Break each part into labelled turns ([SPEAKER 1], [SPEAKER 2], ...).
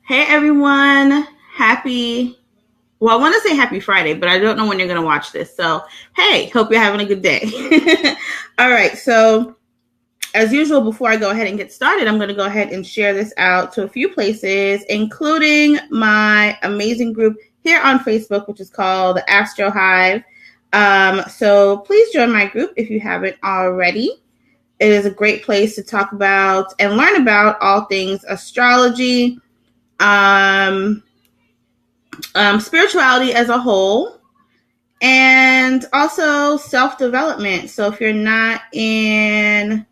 [SPEAKER 1] Hey everyone, I want to say happy Friday, but I don't know when you're going to watch this. So, hey, hope you're having a good day. All right, so as usual, before I go ahead and get started, I'm going to go ahead and share this out to a few places, including my amazing group here on Facebook, which is called the Astro Hive. So please join my group if you haven't already. It is a great place to talk about and learn about all things astrology, spirituality as a whole, and also self-development. So if you're not in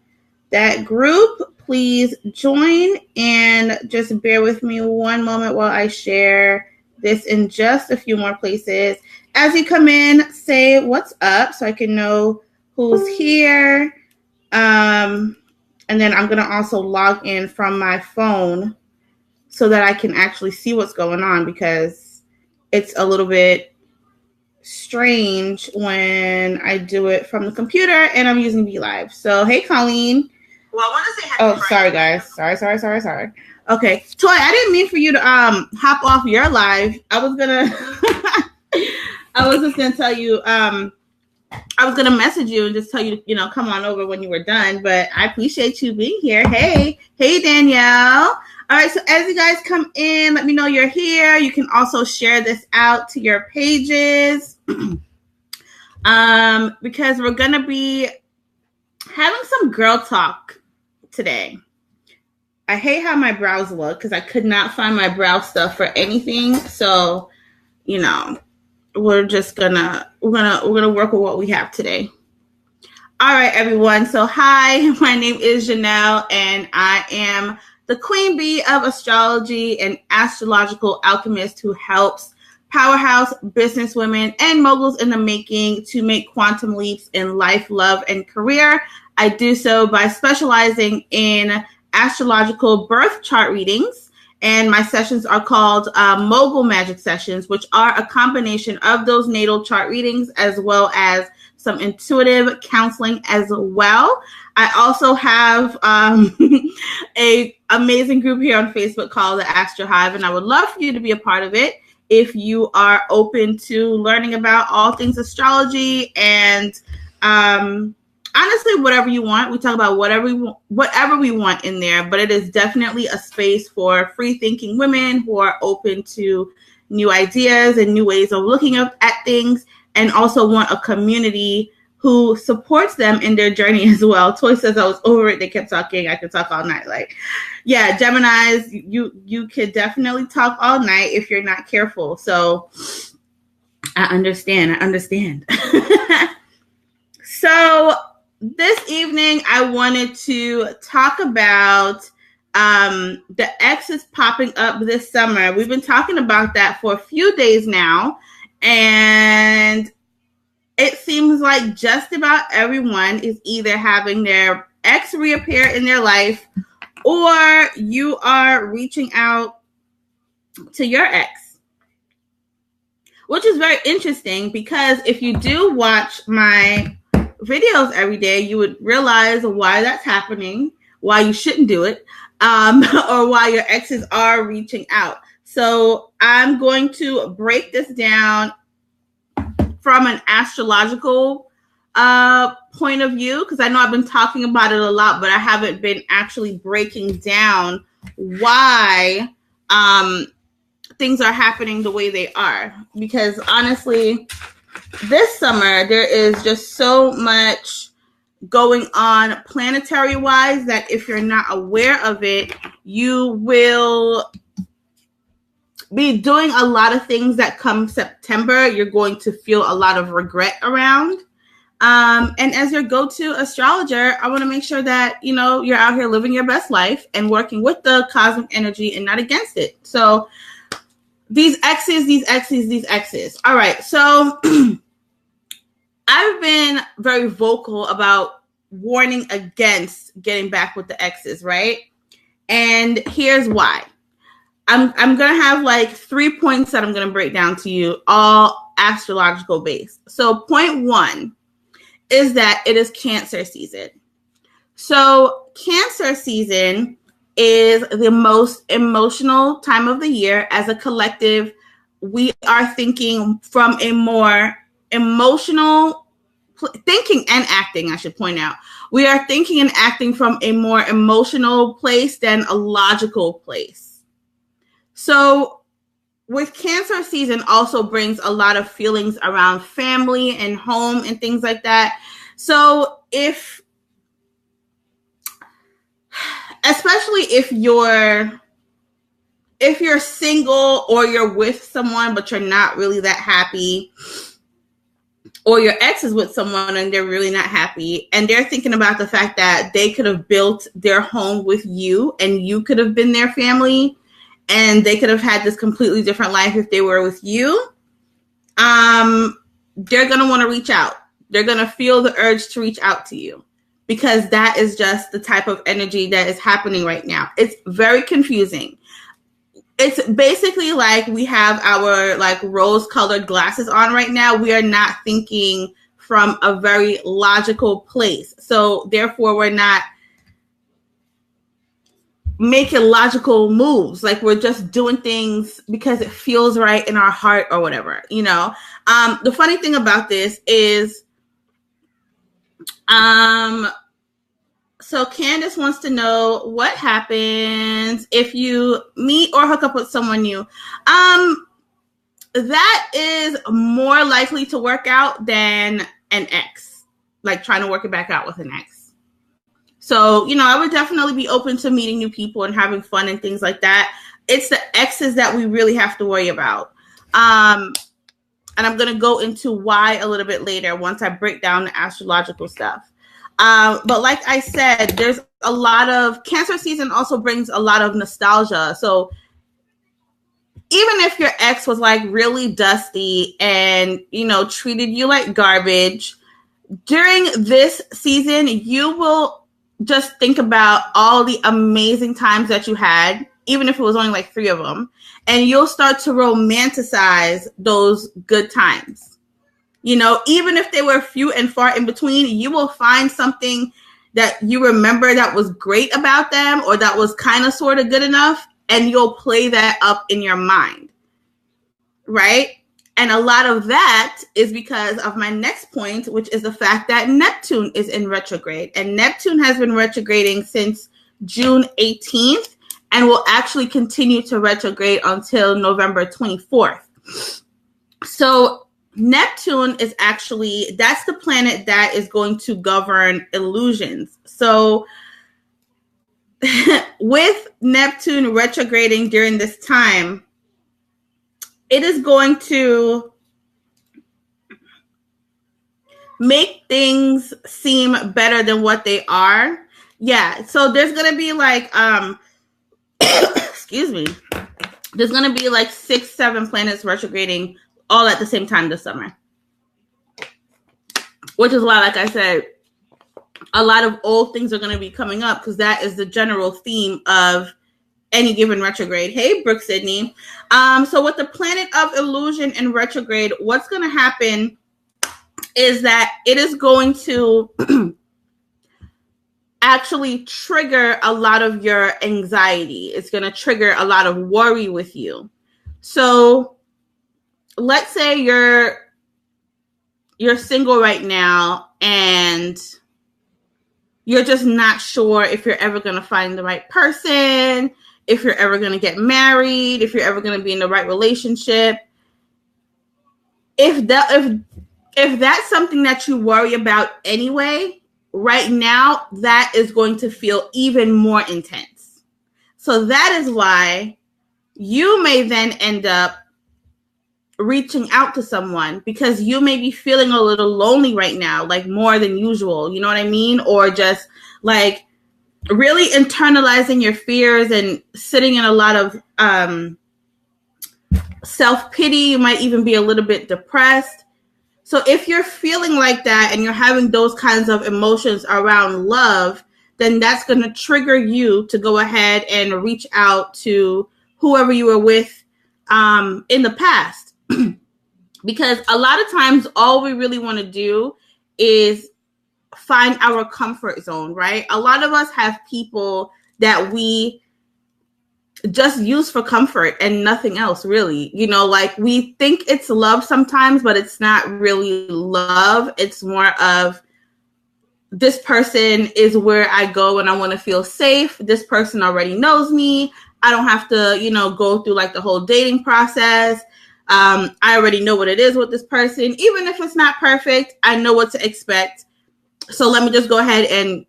[SPEAKER 1] that group, please join and just bear with me one moment while I share this in just a few more places. As you come in, say what's up so I can know who's here. And then I'm going to also log in from my phone so that I can actually see what's going on, because it's a little bit strange when I do it from the computer and I'm using BeLive. So, hey, Colleen.
[SPEAKER 2] Well, I want to say happy Friday.
[SPEAKER 1] Sorry, guys. Sorry. Okay. Toy, I didn't mean for you to hop off your live. I was just gonna tell you, I was gonna message you and just tell you, come on over when you were done, but I appreciate you being here. Hey, Danielle. All right, so as you guys come in, let me know you're here. You can also share this out to your pages because we're going to be having some girl talk today. I hate how my brows look because I could not find my brow stuff for anything. So, we're just gonna work with what we have today. All right, everyone. So, hi, my name is Janelle, and I am the queen bee of astrology and astrological alchemist who helps powerhouse business women and moguls in the making to make quantum leaps in life, love, and career. I do so by specializing in astrological birth chart readings, and my sessions are called Mogul Magic Sessions, which are a combination of those natal chart readings as well as some intuitive counseling as well. I also have a amazing group here on Facebook called the Astro Hive, and I would love for you to be a part of it if you are open to learning about all things astrology and honestly, whatever you want. We talk about whatever we want in there, but it is definitely a space for free-thinking women who are open to new ideas and new ways of looking at things, and also want a community who supports them in their journey as well. Toy says I was over it. They kept talking. I could talk all night. Yeah, Geminis, you could definitely talk all night if you're not careful. So I understand. So this evening, I wanted to talk about the X's popping up this summer. We've been talking about that for a few days now, and it seems like just about everyone is either having their ex reappear in their life, or you are reaching out to your ex, which is very interesting because if you do watch my videos every day, you would realize why that's happening, why you shouldn't do it, or why your exes are reaching out. So I'm going to break this down from an astrological point of view, because I know I've been talking about it a lot, but I haven't been actually breaking down why things are happening the way they are. Because honestly, this summer, there is just so much going on planetary-wise that if you're not aware of it, you will be doing a lot of things that come September, you're going to feel a lot of regret around. And as your go-to astrologer, I want to make sure that, you're out here living your best life and working with the cosmic energy and not against it. So these exes. All right. So I've been very vocal about warning against getting back with the exes, right? And here's why. I'm going to have 3 points that I'm going to break down to you, all astrological based. So point 1 is that it is Cancer season. So Cancer season is the most emotional time of the year. As a collective, we are thinking from a more emotional thinking and acting, I should point out. We are thinking and acting from a more emotional place than a logical place. So with Cancer season also brings a lot of feelings around family and home and things like that. So especially if you're single or you're with someone but you're not really that happy, or your ex is with someone and they're really not happy, and they're thinking about the fact that they could have built their home with you and you could have been their family and they could have had this completely different life if they were with you, they're going to want to reach out. They're going to feel the urge to reach out to you because that is just the type of energy that is happening right now. It's very confusing. It's basically like we have our like rose-colored glasses on right now. We are not thinking from a very logical place. So therefore, we're not making logical moves. Like we're just doing things because it feels right in our heart or whatever, you know. The funny thing about this is, so Candace wants to know what happens if you meet or hook up with someone new. That is more likely to work out than an ex, like trying to work it back out with an ex. So, you know, I would definitely be open to meeting new people and having fun and things like that. It's the exes that we really have to worry about. And I'm going to go into why a little bit later once I break down the astrological stuff. But like I said, there's a lot of Cancer season also brings a lot of nostalgia. So even if your ex was like really dusty and, you know, treated you like garbage, during this season, you will just think about all the amazing times that you had, even if it was only like 3 of them, and you'll start to romanticize those good times. You know, even if they were few and far in between, you will find something that you remember that was great about them or that was kind of sort of good enough, and you'll play that up in your mind, right? And a lot of that is because of my next point, which is the fact that Neptune is in retrograde. And Neptune has been retrograding since June 18th and will actually continue to retrograde until November 24th. So Neptune is actually, that's the planet that is going to govern illusions. So with Neptune retrograding during this time, it is going to make things seem better than what they are. Yeah, so there's going to be like, excuse me, there's going to be like 6-7 planets retrograding all at the same time this summer. Which is why, like I said, a lot of old things are going to be coming up because that is the general theme of any given retrograde. Hey, Brooke Sydney. So with the planet of illusion in retrograde, what's going to happen is that it is going to actually trigger a lot of your anxiety. It's going to trigger a lot of worry with you. So let's say you're single right now and you're just not sure if you're ever going to find the right person, if you're ever going to get married, if you're ever going to be in the right relationship. If that's something that you worry about anyway, right now, that is going to feel even more intense. So that is why you may then end up reaching out to someone because you may be feeling a little lonely right now, like more than usual. You know what I mean? Or just like really internalizing your fears and sitting in a lot of self-pity. You might even be a little bit depressed. So if you're feeling like that and you're having those kinds of emotions around love, then that's going to trigger you to go ahead and reach out to whoever you were with in the past. Because a lot of times all we really want to do is find our comfort zone, right? A lot of us have people that we just used for comfort and nothing else, really. You know, like we think it's love sometimes, but it's not really love. It's more of, this person is where I go when I want to feel safe. This person already knows me. I don't have to, you know, go through like the whole dating process. I already know what it is with this person. Even if it's not perfect, I know what to expect. So let me just go ahead and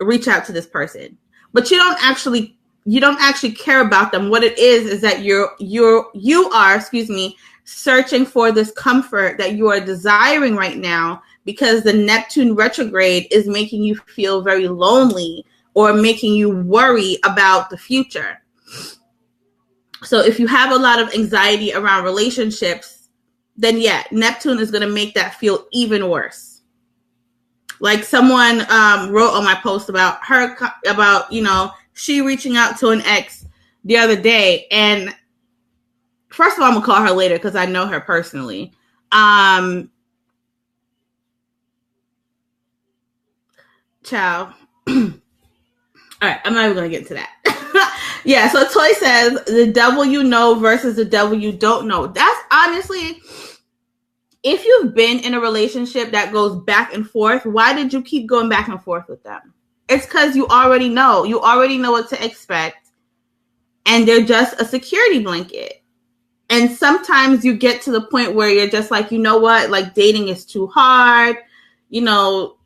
[SPEAKER 1] reach out to this person. But you don't actually care about them. What it is that you are, searching for this comfort that you are desiring right now, because the Neptune retrograde is making you feel very lonely or making you worry about the future. So if you have a lot of anxiety around relationships, then yeah, Neptune is going to make that feel even worse. Like someone wrote on my post about her, about, you know, she reaching out to an ex the other day. And first of all, I'm going to call her later because I know her personally. Ciao. All right, I'm not even going to get into that. Yeah, so Toy says, the devil you know versus the devil you don't know. That's honestly, if you've been in a relationship that goes back and forth, why did you keep going back and forth with them? It's because you already know. You already know what to expect. And they're just a security blanket. And sometimes you get to the point where you're just like, you know what? Like, dating is too hard. You know,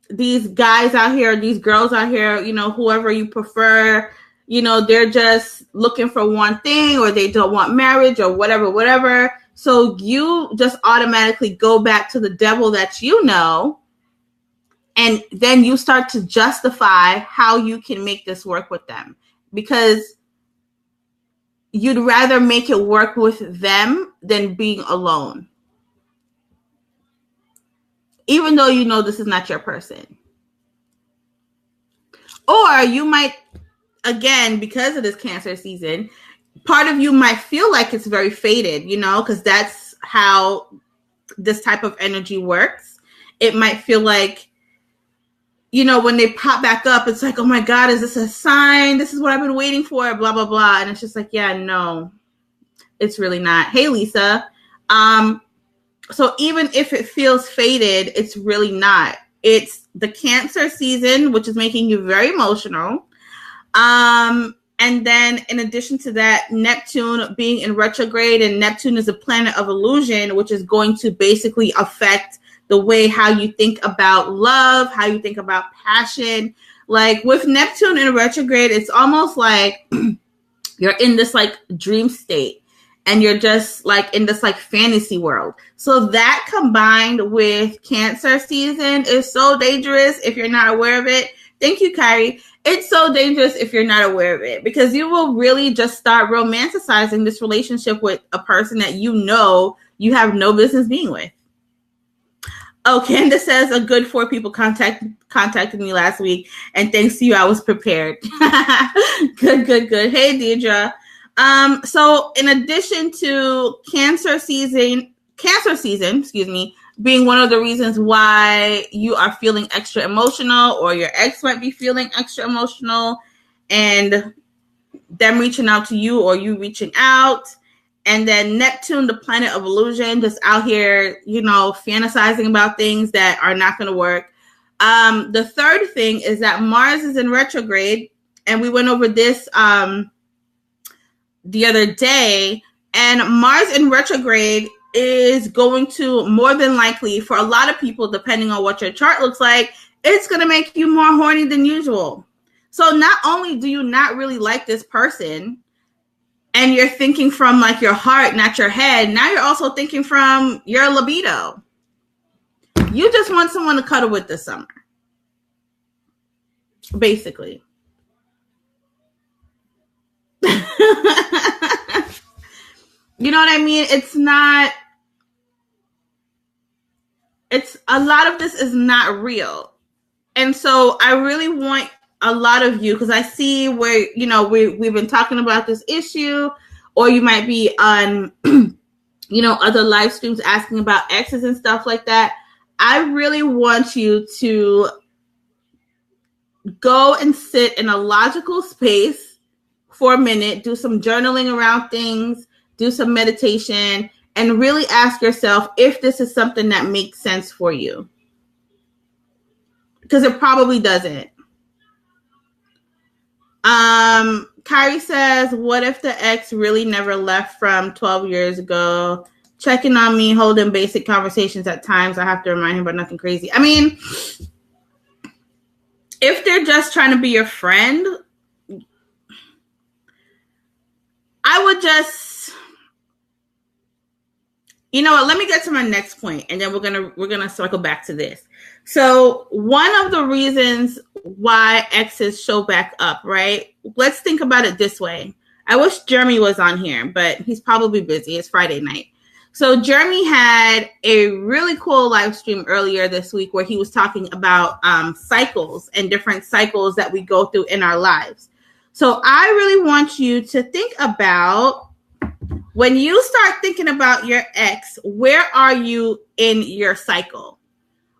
[SPEAKER 1] these guys out here, these girls out here, you know, whoever you prefer, you know, they're just looking for one thing, or they don't want marriage or whatever. So you just automatically go back to the devil that you know, and then you start to justify how you can make this work with them, because you'd rather make it work with them than being alone, even though you know this is not your person. Or you might, again, because of this Cancer season, part of you might feel like it's very fated, you know, because that's how this type of energy works. It might feel like, you know, when they pop back up, it's like, oh my God, is this a sign? This is what I've been waiting for, blah, blah, blah. And it's just like, yeah, no, it's really not. Hey, Lisa. So even if it feels fated, it's really not. It's the Cancer season, which is making you very emotional. And then in addition to that, Neptune being in retrograde, and Neptune is a planet of illusion, which is going to basically affect the way how you think about love, how you think about passion. Like with Neptune in retrograde, it's almost like you're in this like dream state, and you're just like in this like fantasy world. So that combined with Cancer season is so dangerous if you're not aware of it. Thank you, Kyrie. It's so dangerous if you're not aware of it, because you will really just start romanticizing this relationship with a person that you know you have no business being with. Oh, Candace says a good 4 people contacted me last week, and thanks to you, I was prepared. Good. Hey, Deidre. So in addition to Cancer season, being one of the reasons why you are feeling extra emotional, or your ex might be feeling extra emotional, and them reaching out to you or you reaching out. And then Neptune, the planet of illusion, just out here, you know, fantasizing about things that are not going to work. The third thing is that Mars is in retrograde, and we went over this the other day, and Mars in retrograde is going to, more than likely, for a lot of people, depending on what your chart looks like, it's going to make you more horny than usual. So not only do you not really like this person, and you're thinking from like your heart, not your head, now you're also thinking from your libido. You just want someone to cuddle with this summer, basically. You know what I mean? It's a lot of this is not real. And so I really want a lot of you, because I see where, you know, we've been talking about this issue, or you might be on, you know, other live streams asking about exes and stuff like that. I really want you to go and sit in a logical space for a minute, do some journaling around things, do some meditation, and really ask yourself if this is something that makes sense for you. Because it probably doesn't. Kyrie says, what if the ex really never left from 12 years ago? Checking on me, holding basic conversations at times. I have to remind him, but nothing crazy. I mean, if they're just trying to be your friend, I would just, you know what, let me get to my next point, and then we're gonna circle back to this. So one of the reasons why exes show back up, right? Let's think about it this way. I wish Jeremy was on here, but he's probably busy. It's Friday night. So Jeremy had a really cool live stream earlier this week where he was talking about cycles and different cycles that we go through in our lives. So I really want you to think about, when you start thinking about your ex, where are you in your cycle?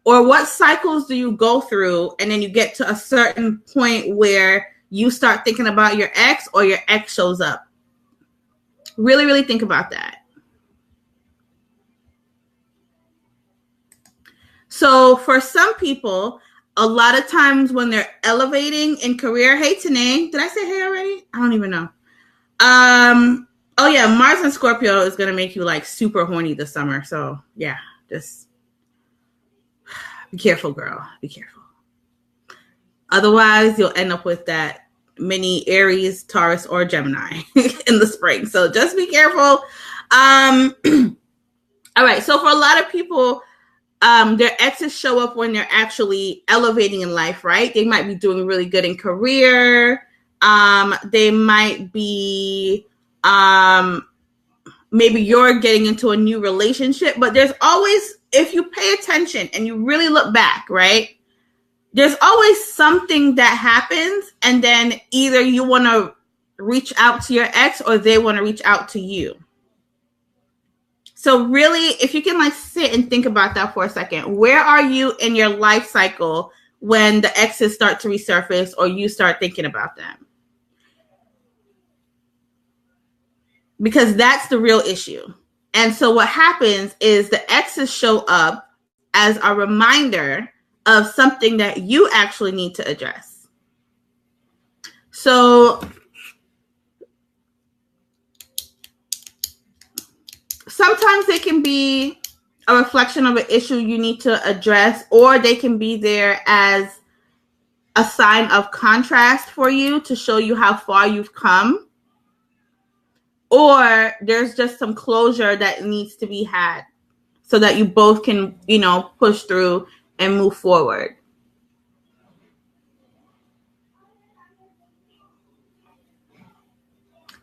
[SPEAKER 1] Or what cycles do you go through, and then you get to a certain point where you start thinking about your ex, or your ex shows up? Really, really think about that. So for some people, a lot of times when they're elevating in career, hey, Tanae, did I say hey already? I don't even know. Oh yeah, Mars and Scorpio is going to make you like super horny this summer. So yeah, just be careful, girl. Be careful. Otherwise, you'll end up with that mini Aries, Taurus, or Gemini in the spring. So just be careful. All right. So for a lot of people, their exes show up when they're actually elevating in life, right? They might be doing really good in career. They might be, maybe you're getting into a new relationship, but there's always, if you pay attention and you really look back, right? There's always something that happens, and then either you want to reach out to your ex or they want to reach out to you. So really, if you can like sit and think about that for a second, where are you in your life cycle when the exes start to resurface or you start thinking about them? Because that's the real issue. And so what happens is the exes show up as a reminder of something that you actually need to address. So sometimes they can be a reflection of an issue you need to address, or they can be there as a sign of contrast for you to show you how far you've come. Or there's just some closure that needs to be had so that you both can, you know, push through and move forward.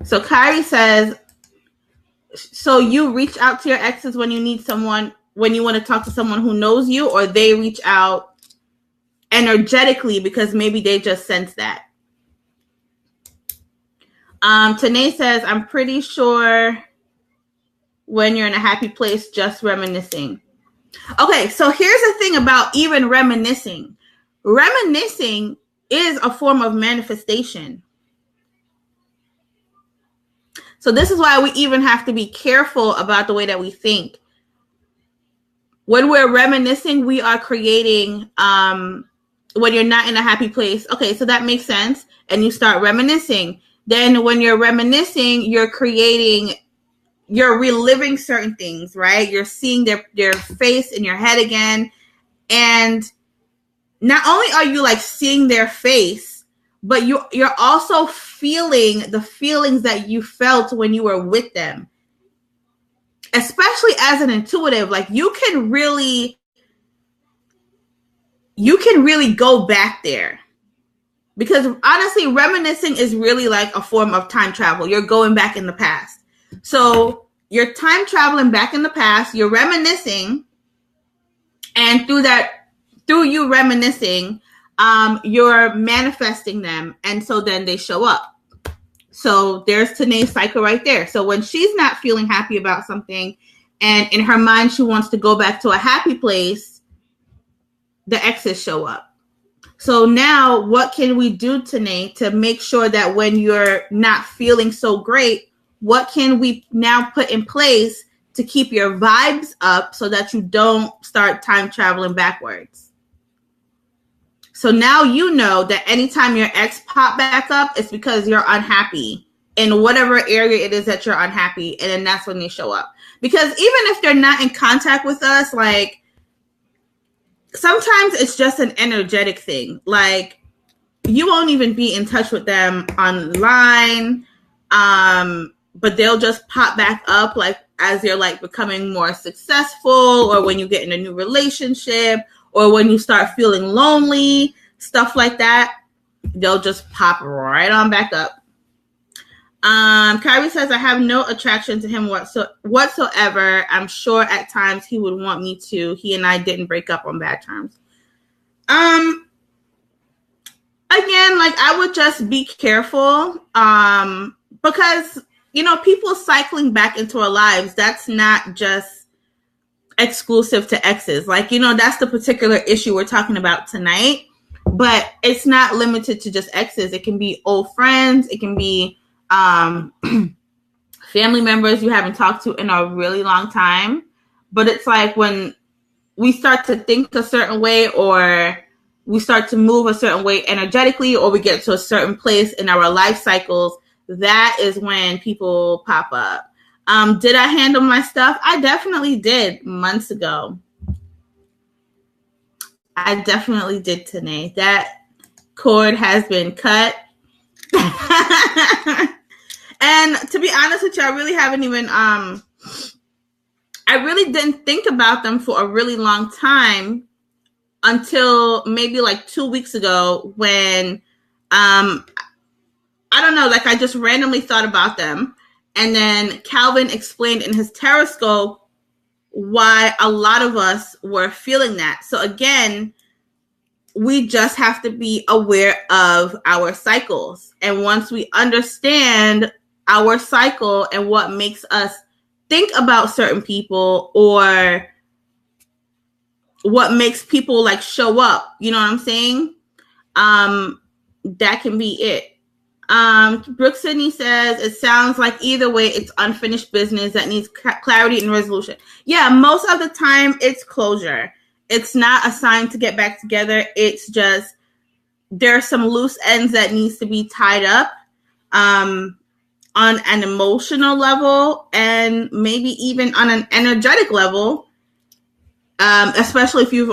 [SPEAKER 1] So Kyrie says, so you reach out to your exes when you need someone, when you want to talk to someone who knows you, or they reach out energetically because maybe they just sense that. Tanae says, I'm pretty sure when you're in a happy place, just reminiscing. Okay, so here's the thing about even reminiscing. Reminiscing is a form of manifestation. So this is why we even have to be careful about the way that we think. When we're reminiscing, we are creating, when you're not in a happy place. Okay, so that makes sense. And you start reminiscing. Then when you're reminiscing, you're creating, you're reliving certain things, right? You're seeing their face in your head again. And not only are you like seeing their face, but you're also feeling the feelings that you felt when you were with them. Especially as an intuitive, like you can really go back there. Because honestly, reminiscing is really like a form of time travel. You're going back in the past. So you're time traveling back in the past, you're reminiscing, and through you reminiscing, you're manifesting them, and so then they show up. So there's Tanae's cycle right there. So when she's not feeling happy about something, and in her mind she wants to go back to a happy place, the exes show up. So now what can we do today to make sure that when you're not feeling so great, what can we now put in place to keep your vibes up so that you don't start time traveling backwards? So now you know that anytime your ex pop back up, it's because you're unhappy in whatever area it is that you're unhappy. And then that's when they show up. Because even if they're not in contact with us, like sometimes it's just an energetic thing. Like you won't even be in touch with them online. But they'll just pop back up like as you're like becoming more successful, or when you get in a new relationship, or when you start feeling lonely, stuff like that. They'll just pop right on back up. Kyrie says, I have no attraction to him whatsoever. I'm sure at times he would want me to. He and I didn't break up on bad terms. Again, like I would just be careful. Because, you know, people cycling back into our lives, that's not just exclusive to exes. Like, you know, that's the particular issue we're talking about tonight. But it's not limited to just exes. It can be old friends. It can be family members you haven't talked to in a really long time. But it's like when we start to think a certain way, or we start to move a certain way energetically, or we get to a certain place in our life cycles, that is when people pop up. Did I handle my stuff? I definitely did months ago. I definitely did today. That cord has been cut. And to be honest with you, I really haven't even, I really didn't think about them for a really long time until maybe like 2 weeks ago when, I don't know, like I just randomly thought about them. And then Calvin explained in his Teroscope why a lot of us were feeling that. So again, we just have to be aware of our cycles. And once we understand our cycle and what makes us think about certain people, or what makes people like show up, you know what I'm saying? That can be it. Brooke Sydney says, it sounds like either way, it's unfinished business that needs clarity and resolution. Yeah, most of the time it's closure. It's not a sign to get back together. It's just there are some loose ends that needs to be tied up on an emotional level, and maybe even on an energetic level. Especially if you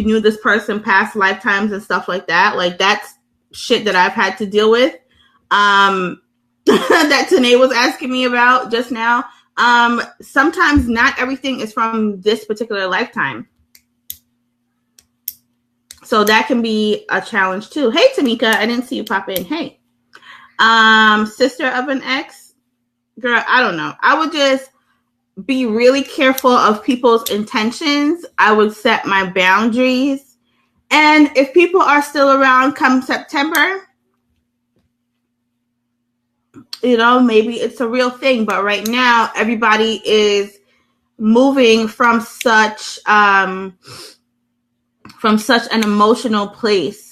[SPEAKER 1] knew this person past lifetimes and stuff like that. Like that's shit that I've had to deal with. That Tanae was asking me about just now. Sometimes not everything is from this particular lifetime. So that can be a challenge too. Hey, Tamika, I didn't see you pop in. Hey. Sister of an ex. Girl, I don't know. I would just be really careful of people's intentions. I would set my boundaries. And if people are still around come September, you know, maybe it's a real thing. But right now, everybody is moving from such an emotional place.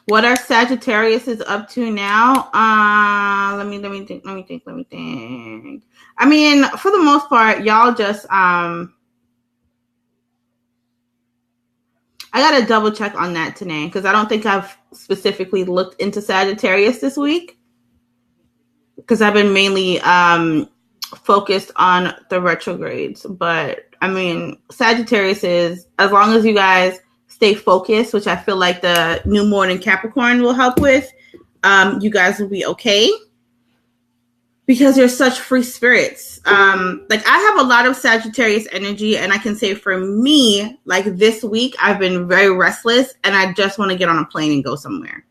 [SPEAKER 1] What are Sagittarius is up to now? Let me think. I mean, for the most part, y'all just I gotta double check on that today, because I don't think I've specifically looked into Sagittarius this week, because I've been mainly focused on the retrogrades. But I mean, Sagittarius is, as long as you guys stay focused, which I feel like the new moon in Capricorn will help with, you guys will be okay, because you're such free spirits. Like I have a lot of Sagittarius energy, and I can say for me, like this week, I've been very restless and I just want to get on a plane and go somewhere.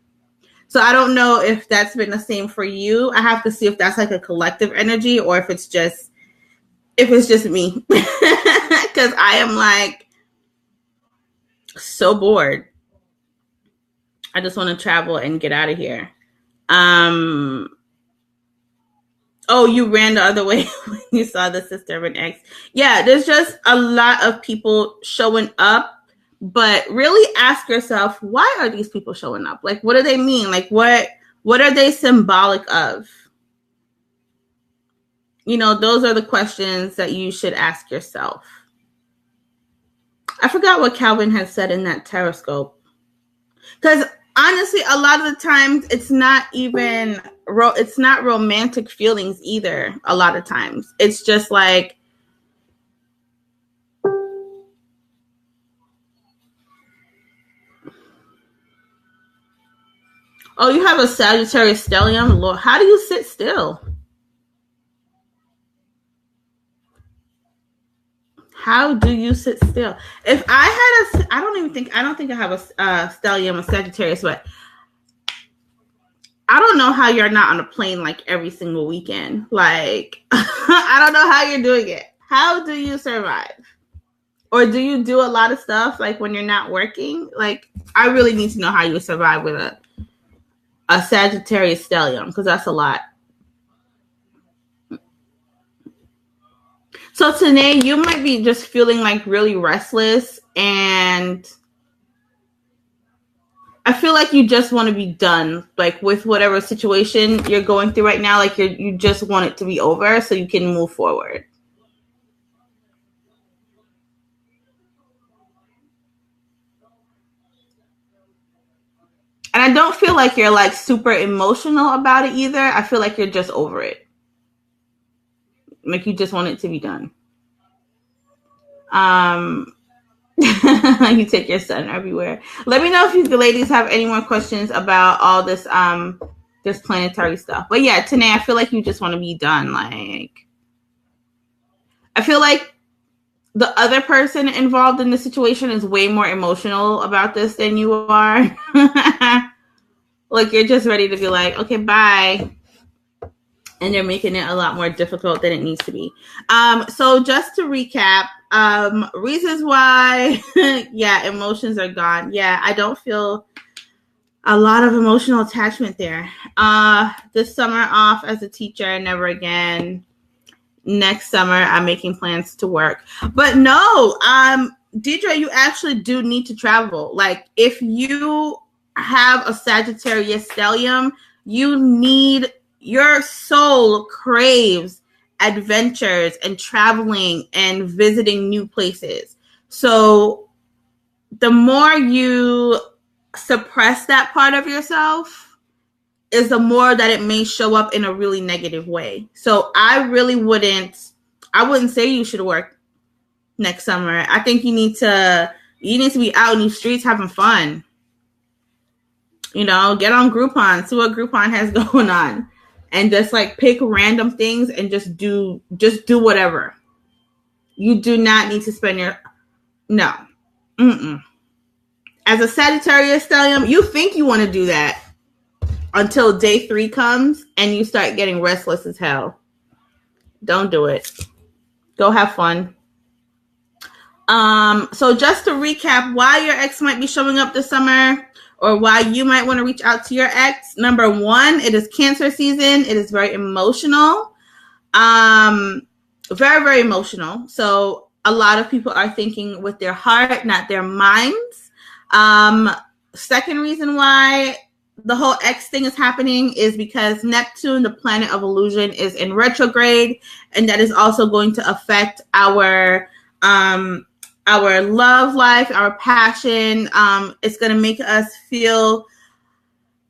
[SPEAKER 1] So I don't know if that's been the same for you. I have to see if that's like a collective energy, or if it's just me, because I am like so bored. I just want to travel and get out of here. Oh, you ran the other way when you saw the sister of an ex. Yeah, there's just a lot of people showing up, but really ask yourself, why are these people showing up? Like, what do they mean? Like, what are they symbolic of? You know, those are the questions that you should ask yourself. I forgot what Calvin had said in that Teroscope. Because honestly, a lot of the times it's not even it's not romantic feelings either. A lot of times it's just like, oh, you have a Sagittarius stellium. Lord, how do you sit still? How do you sit still? If I had I don't think I have a stellium or Sagittarius, but I don't know how you're not on a plane like every single weekend. Like, I don't know how you're doing it. How do you survive? Or do you do a lot of stuff like when you're not working? Like, I really need to know how you survive with a Sagittarius stellium, because that's a lot. So today you might be just feeling like really restless, and I feel like you just want to be done, like with whatever situation you're going through right now. Like you just want it to be over so you can move forward. And I don't feel like you're like super emotional about it either. I feel like you're just over it. Like you just want it to be done. You take your son everywhere. Let me know if you ladies have any more questions about all this this planetary stuff. But yeah, Tanae, I feel like you just want to be done. Like, I feel like the other person involved in the situation is way more emotional about this than you are. Like, you're just ready to be like, okay, bye. And they're making it a lot more difficult than it needs to be. So just to recap, reasons why, yeah, emotions are gone. Yeah, I don't feel a lot of emotional attachment there. This summer off as a teacher, never again. Next summer, I'm making plans to work. But no, Deidre, you actually do need to travel. Like, if you have a Sagittarius stellium, your soul craves adventures and traveling and visiting new places. So the more you suppress that part of yourself, is the more that it may show up in a really negative way. So I wouldn't say you should work next summer. I think you need to be out in the streets having fun. You know, get on Groupon, see what Groupon has going on, and just like pick random things and just do whatever. You do not need to spend no. Mm-mm. As a Sagittarius stellium, you think you want to do that until day 3 comes and you start getting restless as hell. Don't do it. Go have fun. So just to recap why your ex might be showing up this summer, or why you might want to reach out to your ex. Number 1, it is Cancer season. It is very emotional. Very, very emotional. So a lot of people are thinking with their heart, not their minds. Second reason why the whole X thing is happening is because Neptune, the planet of illusion, is in retrograde, and that is also going to affect our love life, our passion. It's going to make us feel,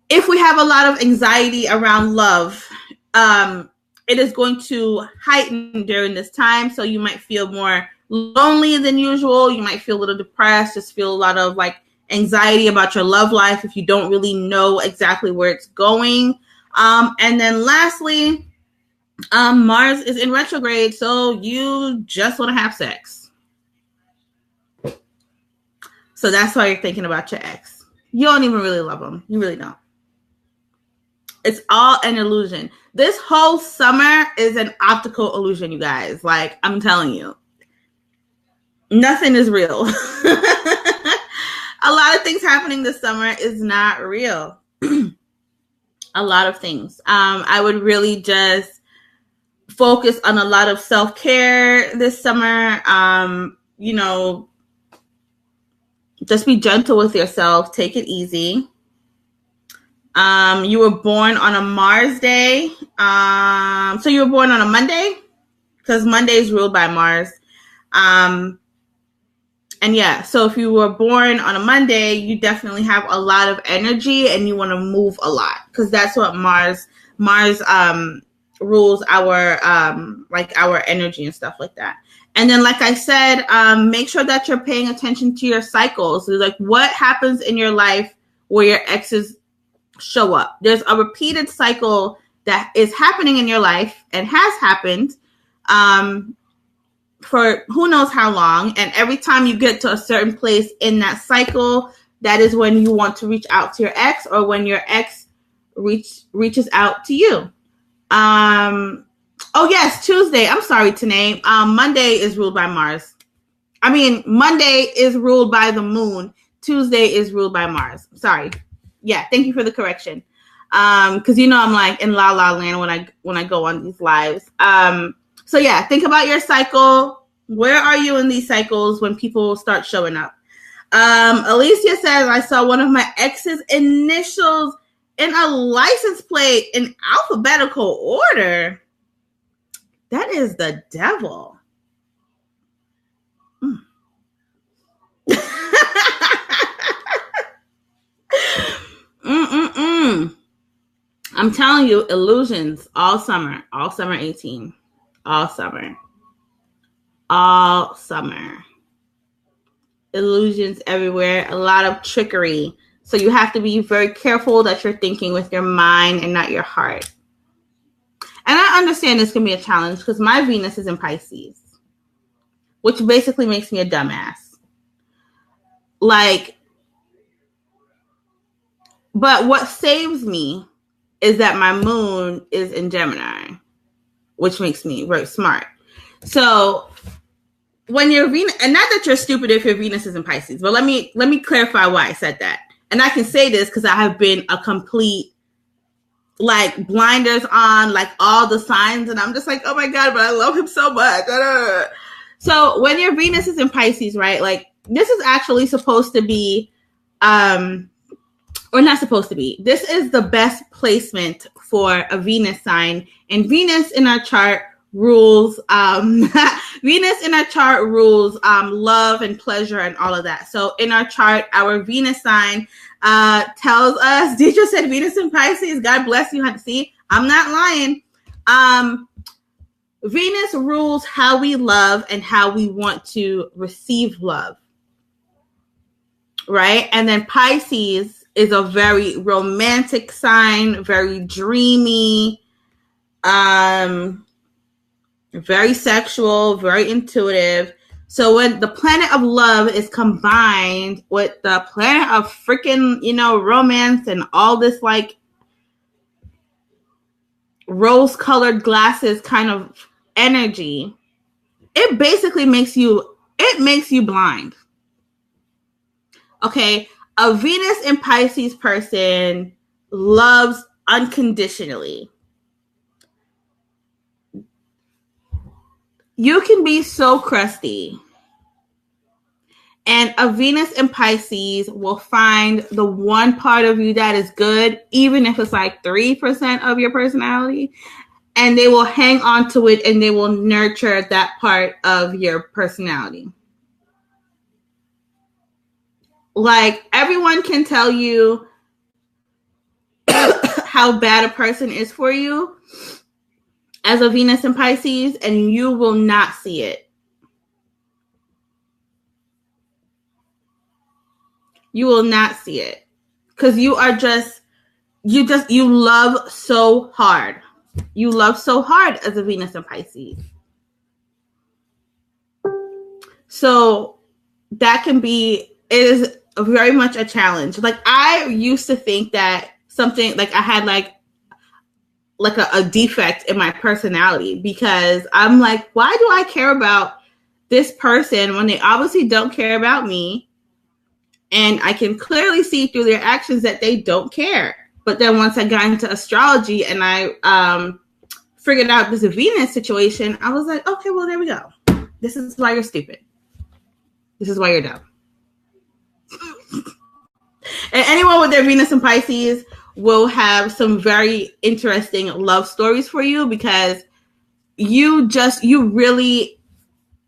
[SPEAKER 1] if we have a lot of anxiety around love, it is going to heighten during this time. So you might feel more lonely than usual. You might feel a little depressed, just feel a lot of like anxiety about your love life if you don't really know exactly where it's going. And then lastly, Mars is in retrograde, so you just want to have sex. So that's why you're thinking about your ex. You don't even really love them. You really don't. It's all an illusion. This whole summer is an optical illusion, you guys. Like, I'm telling you. Nothing is real. A lot of things happening this summer is not real. A lot of things. I would really just focus on a lot of self-care this summer. Just be gentle with yourself. Take it easy. You were born on a Mars day. So you were born on a Monday? Because Monday is ruled by Mars. And yeah, so if you were born on a Monday, you definitely have a lot of energy and you want to move a lot, because that's what Mars rules our our energy and stuff like that. And then, like I said, make sure that you're paying attention to your cycles. So, like, what happens in your life where your exes show up? There's a repeated cycle that is happening in your life and has happened for who knows how long. And every time you get to a certain place in that cycle, that is when you want to reach out to your ex, or when your ex reaches out to you. Oh yes, Tuesday. I'm sorry, Tanae. Monday is ruled by Mars. Monday is ruled by the moon. Tuesday is ruled by Mars. Sorry. Yeah, thank you for the correction. Because I'm like in la la land when I go on these lives. So yeah, think about your cycle. Where are you in these cycles when people start showing up? Alicia says, I saw one of my ex's initials in a license plate in alphabetical order. That is the devil. I'm telling you, illusions all summer 18, all summer. Illusions everywhere, a lot of trickery. So you have to be very careful that you're thinking with your mind and not your heart. And I understand this can be a challenge because my Venus is in Pisces, which basically makes me a dumbass. But what saves me is that my moon is in Gemini, which makes me very smart. So when your Venus, and not that you're stupid if your Venus is in Pisces, but let me clarify why I said that. And I can say this because I have been a complete blinders on all the signs, and I'm just like, oh my God, but I love him so much. So when your Venus is in Pisces, right? This is actually supposed to be, or not supposed to be. This is the best placement for a Venus sign, and Venus in our chart rules Venus in our chart rules love and pleasure and all of that. So in our chart, our Venus sign tells us, Deidre said Venus in Pisces, God bless you. See, I'm not lying. Venus rules how we love and how we want to receive love, right? And then Pisces is a very romantic sign, very dreamy, very sexual, very intuitive. So when the planet of love is combined with the planet of freaking, romance and all this rose-colored glasses kind of energy, it basically makes you blind. Okay, a Venus in Pisces person loves unconditionally. You can be so crusty, and a Venus in Pisces will find the one part of you that is good, even if it's 3% of your personality, and they will hang on to it and they will nurture that part of your personality. Everyone can tell you how bad a person is for you as a Venus in Pisces, and you will not see it. You will not see it because you love so hard. You love so hard as a Venus in Pisces. So that it is very much a challenge. I used to think that something I had a defect in my personality, because I'm why do I care about this person when they obviously don't care about me? And I can clearly see through their actions that they don't care. But then once I got into astrology and I figured out this Venus situation, I was like, okay, well, there we go. This is why you're stupid. This is why you're dumb. And anyone with their Venus in Pisces will have some very interesting love stories for you, because you really,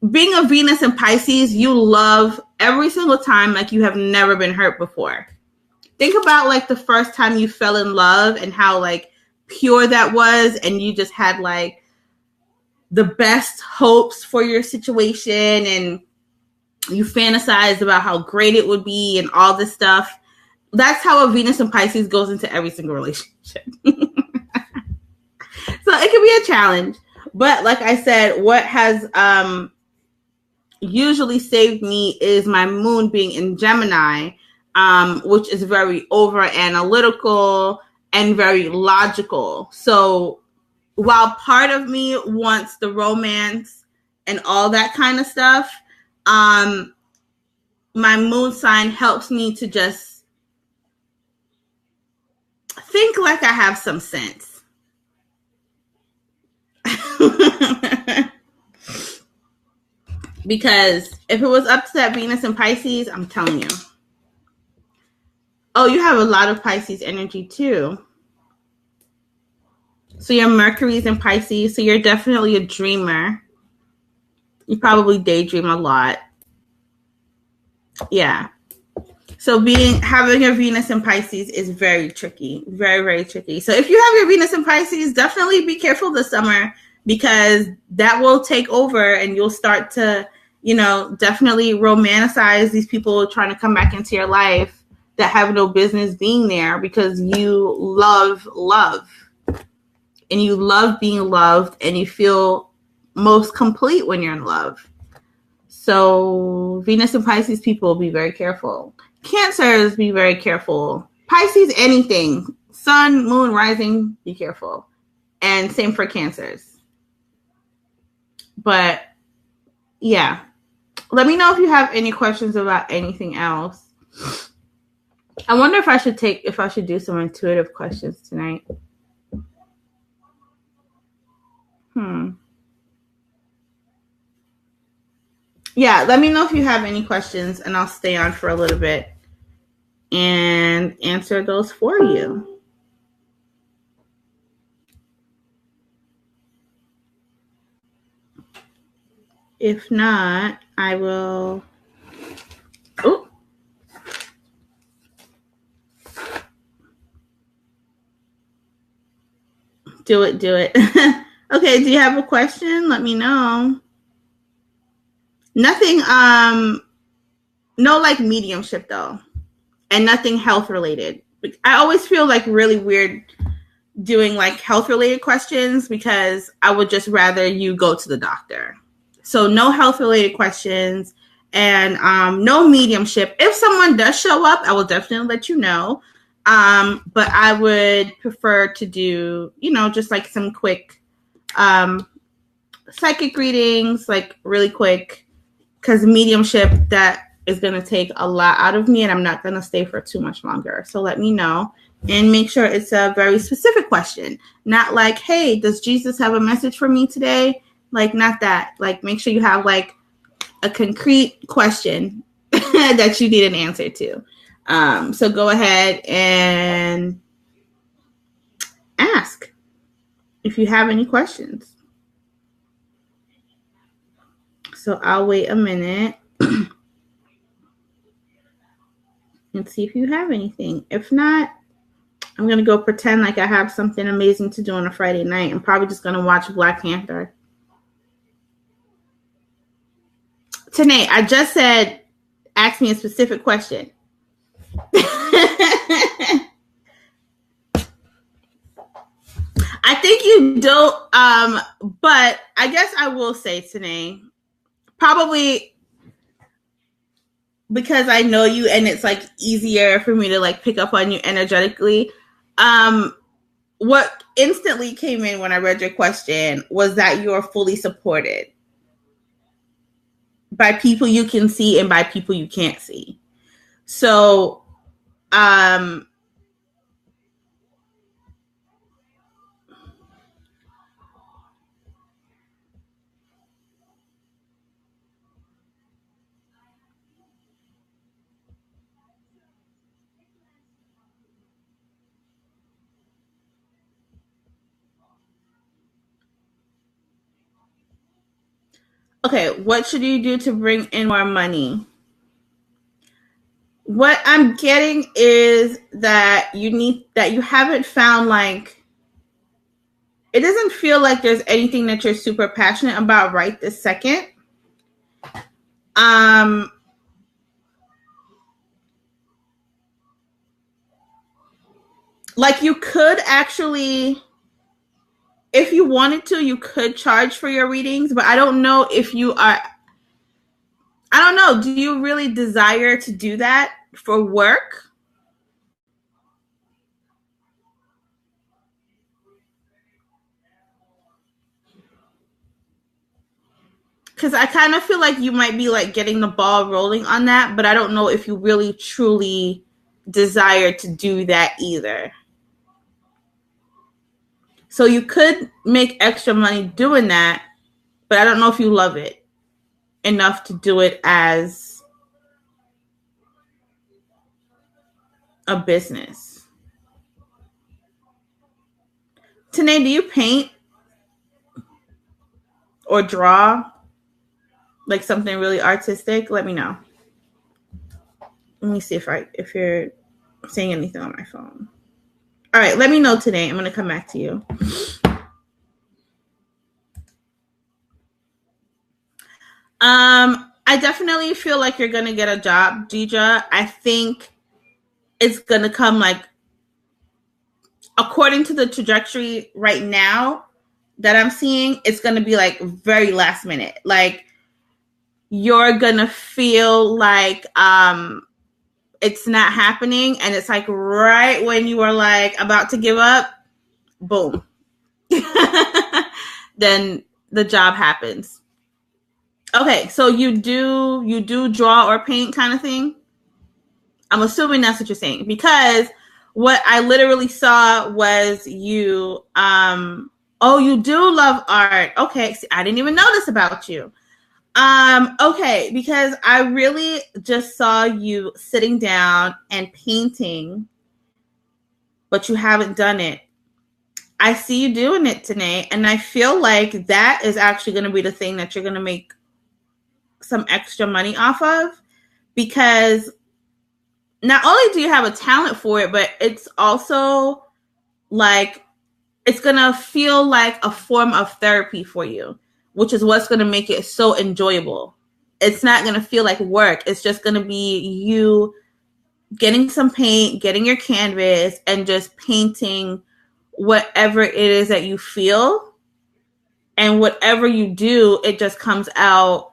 [SPEAKER 1] being a Venus in Pisces, you love every single time like you have never been hurt before. Think about like the first time you fell in love and how like pure that was, and you just had like the best hopes for your situation, and you fantasized about how great it would be and all this stuff. That's how a Venus in Pisces goes into every single relationship. So it can be a challenge. But like I said, what has usually saved me is my moon being in Gemini, which is very over analytical and very logical. So while part of me wants the romance and all that kind of stuff, my moon sign helps me to just think like I have some sense. Because if it was up to that Venus in Pisces, I'm telling you. Oh, you have a lot of Pisces energy too. So your Mercury's in Pisces, so you're definitely a dreamer. You probably daydream a lot. Yeah. So having your Venus in Pisces is very tricky. Very, very tricky. So if you have your Venus in Pisces, definitely be careful this summer, because that will take over and you'll start to, definitely romanticize these people trying to come back into your life that have no business being there, because you love love and you love being loved and you feel most complete when you're in love. So Venus and Pisces people, be very careful. Cancers, be very careful. Pisces, anything. Sun, moon, rising, be careful. And same for Cancers. But yeah, let me know if you have any questions about anything else. I wonder if I should do some intuitive questions tonight. Yeah, let me know if you have any questions, and I'll stay on for a little bit and answer those for you. If not, I will. Oh. Do it. Okay, do you have a question? Let me know. Nothing, no like mediumship though, and nothing health related. I always feel like really weird doing like health related questions, because I would just rather you go to the doctor. So no health related questions, and no mediumship. If someone does show up, I will definitely let you know. But I would prefer to do, just like some quick psychic readings, like really quick, because mediumship, that is going to take a lot out of me, and I'm not going to stay for too much longer. So let me know, and make sure it's a very specific question. Not like, hey, does Jesus have a message for me today? Like, not that. Like, make sure you have like a concrete question that you need an answer to. So go ahead and ask if you have any questions. So I'll wait a minute and see if you have anything. If not, I'm going to go pretend like I have something amazing to do on a Friday night. I'm probably just going to watch Black Panther. Tanae, I just said, ask me a specific question. I think you don't, but I guess I will say, Tanae, probably because I know you and it's like easier for me to like pick up on you energetically. What instantly came in when I read your question was that you are fully supported by people you can see and by people you can't see. So, Okay, what should you do to bring in more money? What I'm getting is that you haven't found like, it doesn't feel like there's anything that you're super passionate about right this second. Like you could actually, if you wanted to, you could charge for your readings, but I don't know if you are, I don't know, do you really desire to do that for work? Because I kind of feel like you might be like getting the ball rolling on that, but I don't know if you really truly desire to do that either. So you could make extra money doing that, but I don't know if you love it enough to do it as a business. Tanae, do you paint or draw? Like something really artistic? Let me know. Let me see if you're saying anything on my phone. All right, let me know today. I'm going to come back to you. I definitely feel like you're going to get a job, Deidre. I think it's going to come like, according to the trajectory right now that I'm seeing, it's going to be like very last minute. Like you're going to feel like it's not happening. And it's like right when you are like about to give up, boom. Then the job happens. Okay, so you do draw or paint kind of thing? I'm assuming that's what you're saying, because what I literally saw was you oh, you do love art. Okay, see, I didn't even know this about you. Okay, because I really just saw you sitting down and painting, but you haven't done it. I see you doing it today, and I feel like that is actually going to be the thing that you're going to make some extra money off of, because not only do you have a talent for it, but it's also like it's going to feel like a form of therapy for you, which is what's going to make it so enjoyable. It's not going to feel like work. It's just going to be you getting some paint, getting your canvas, and just painting whatever it is that you feel. And whatever you do, it just comes out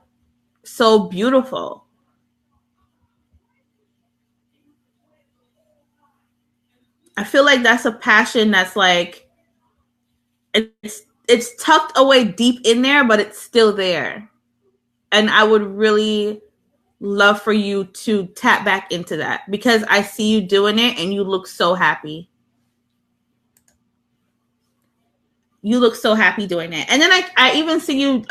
[SPEAKER 1] so beautiful. I feel like that's a passion that's like, it's tucked away deep in there, but it's still there. And I would really love for you to tap back into that, because I see you doing it and you look so happy. You look so happy doing it. And then I even see you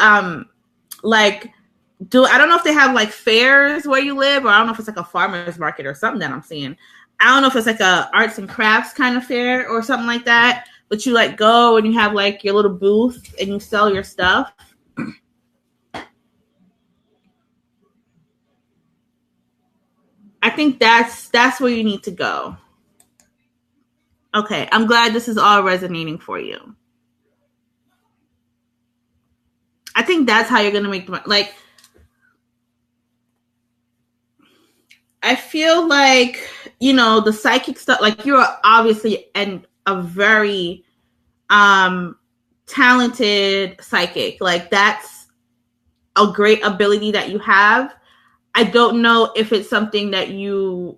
[SPEAKER 1] like I don't know if they have like fairs where you live, or I don't know if it's like a farmer's market or something that I'm seeing. I don't know if it's like a arts and crafts kind of fair or something like that, but you like go and you have like your little booth and you sell your stuff. I think that's where you need to go. Okay, I'm glad this is all resonating for you. I think that's how you're gonna make the money. Like, I feel like, you know, the psychic stuff, like you're obviously a very talented psychic. Like that's a great ability that you have. I don't know if it's something that you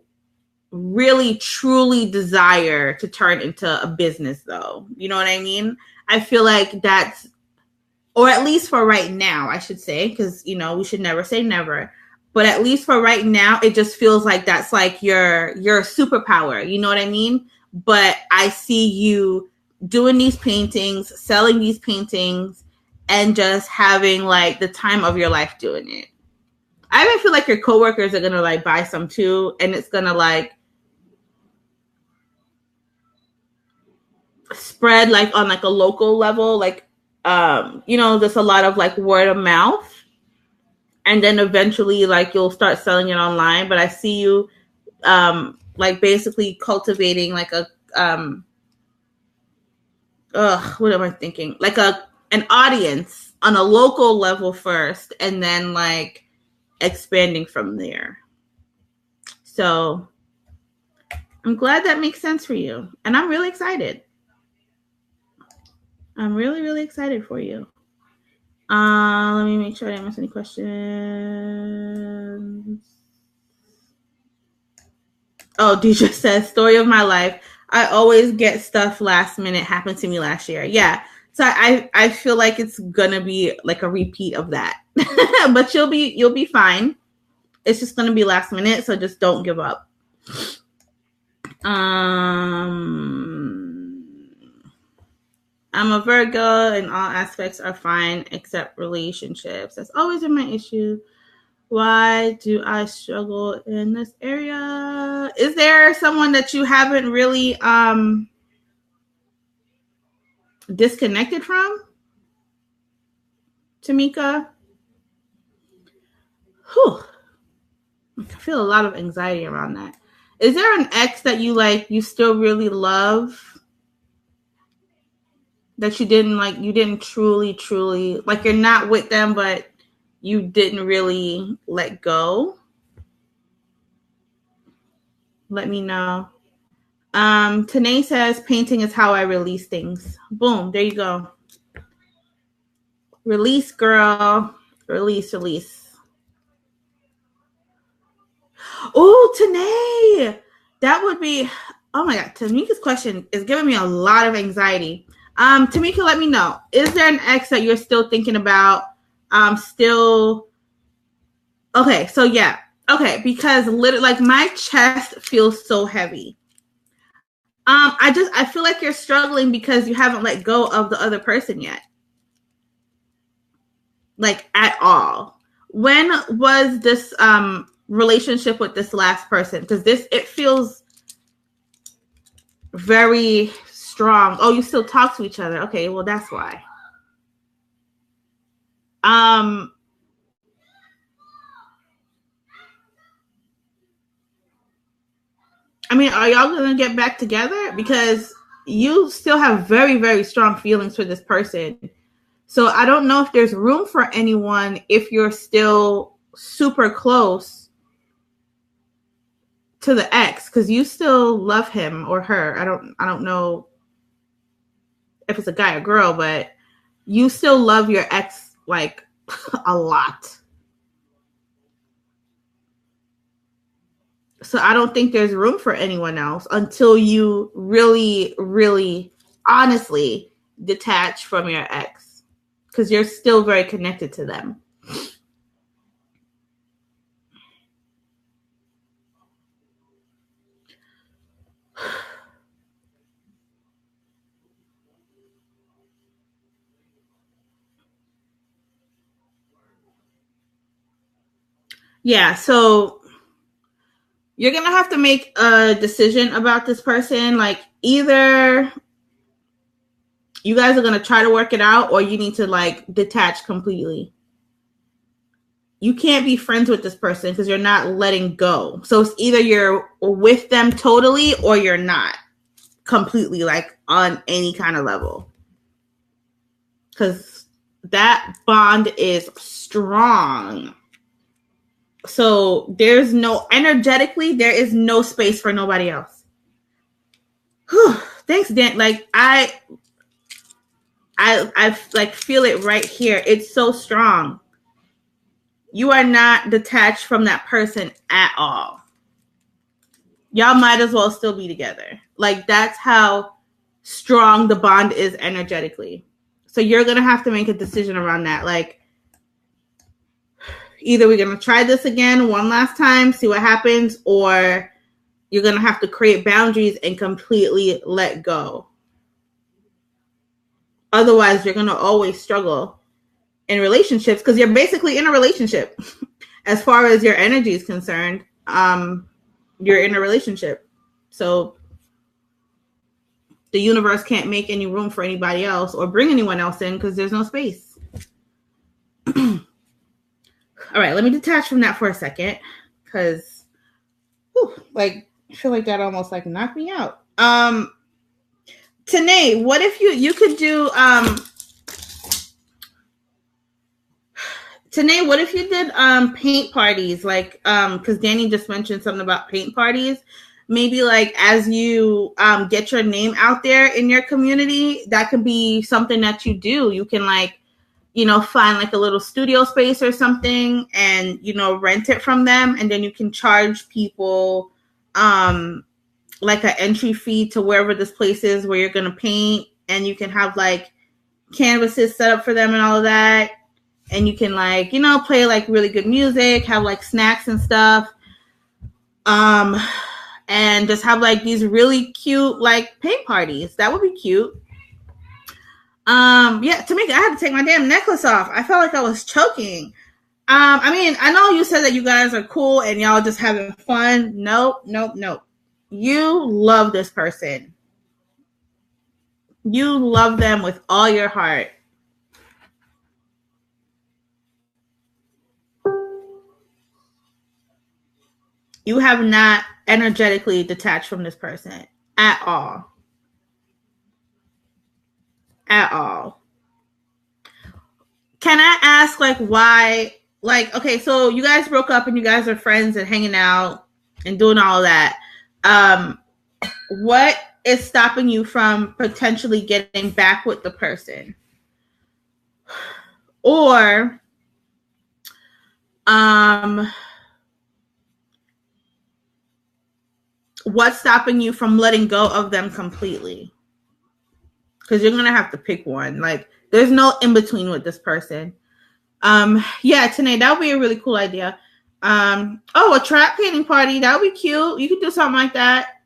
[SPEAKER 1] really truly desire to turn into a business though. You know what I mean? I feel like that's, or at least for right now, I should say, because, you know, we should never say never. But at least for right now, it just feels like that's like your superpower. You know what I mean? But I see you doing these paintings, selling these paintings, and just having like the time of your life doing it. I even feel like your coworkers are gonna like buy some too, and it's gonna like spread like on like a local level, like you know, there's a lot of like word of mouth. and then eventually like you'll start selling it online. But I see you like basically cultivating like a what am I thinking? Like an audience on a local level first, and then like expanding from there. So I'm glad that makes sense for you, and I'm really excited. I'm really, really excited for you. Let me make sure I didn't miss any questions. Oh, Deidre says, story of my life. I always get stuff last minute. Happened to me last year. Yeah. So I feel like it's gonna be like a repeat of that. But you'll be fine. It's just gonna be last minute, so just don't give up. I'm a Virgo and all aspects are fine except relationships. That's always been my issue. Why do I struggle in this area? Is there someone that you haven't really disconnected from? Tamika? Whew. I feel a lot of anxiety around that. Is there an ex that you still really love? That you didn't truly, like you're not with them, but you didn't really let go? Let me know. Tanae says painting is how I release things. Boom, there you go. Release, girl. Release. Oh, Tanae. That would be, oh my God. Tamika's question is giving me a lot of anxiety. Tamika, let me know. Is there an ex that you're still thinking about? Okay, so yeah. Okay, because literally, like my chest feels so heavy. I feel like you're struggling because you haven't let go of the other person yet. Like at all. When was this relationship with this last person? Because it feels very strong. Oh, you still talk to each other. Okay, well that's why. I mean, are y'all gonna get back together? Because you still have very, very strong feelings for this person. So I don't know if there's room for anyone if you're still super close to the ex, because you still love him or her. I don't know if it's a guy or girl, but you still love your ex like a lot. So I don't think there's room for anyone else until you really, really honestly detach from your ex, because you're still very connected to them. Yeah, so you're going to have to make a decision about this person. Like either you guys are going to try to work it out or you need to like detach completely. You can't be friends with this person because you're not letting go. So it's either you're with them totally or you're not completely, like on any kind of level. Because that bond is strong. So there's energetically, there is no space for nobody else. Whew. Thanks, Dan. Like I like feel it right here. It's so strong. You are not detached from that person at all. Y'all might as well still be together. Like that's how strong the bond is energetically. So you're going to have to make a decision around that. Like either we're going to try this again one last time, see what happens, or you're going to have to create boundaries and completely let go. Otherwise, you're going to always struggle in relationships because you're basically in a relationship. As far as your energy is concerned, you're in a relationship. So the universe can't make any room for anybody else or bring anyone else in because there's no space. All right, let me detach from that for a second, because I feel like that almost knocked me out. Tanae, what if you could do Tanae, what if you did paint parties, because Danny just mentioned something about paint parties. Maybe as you get your name out there in your community, that could be something that you do. You can find a little studio space or something and rent it from them, and then you can charge people an entry fee to wherever this place is where you're gonna paint, and you can have canvases set up for them and all of that. And you can play really good music, have snacks and stuff. And just have these really cute paint parties. That would be cute. Yeah, Tamika, I had to take my damn necklace off. I felt like I was choking. I know you said that you guys are cool and y'all just having fun. Nope. You love this person. You love them with all your heart. You have not energetically detached from this person at all. At all. Can I ask why? Okay, so you guys broke up and you guys are friends and hanging out and doing all that. What is stopping you from potentially getting back with the person? Or what's stopping you from letting go of them completely? Because you're gonna have to pick one. There's no in between with this person. Yeah, Tanae, that would be a really cool idea. A trap painting party, that would be cute. You could do something like that.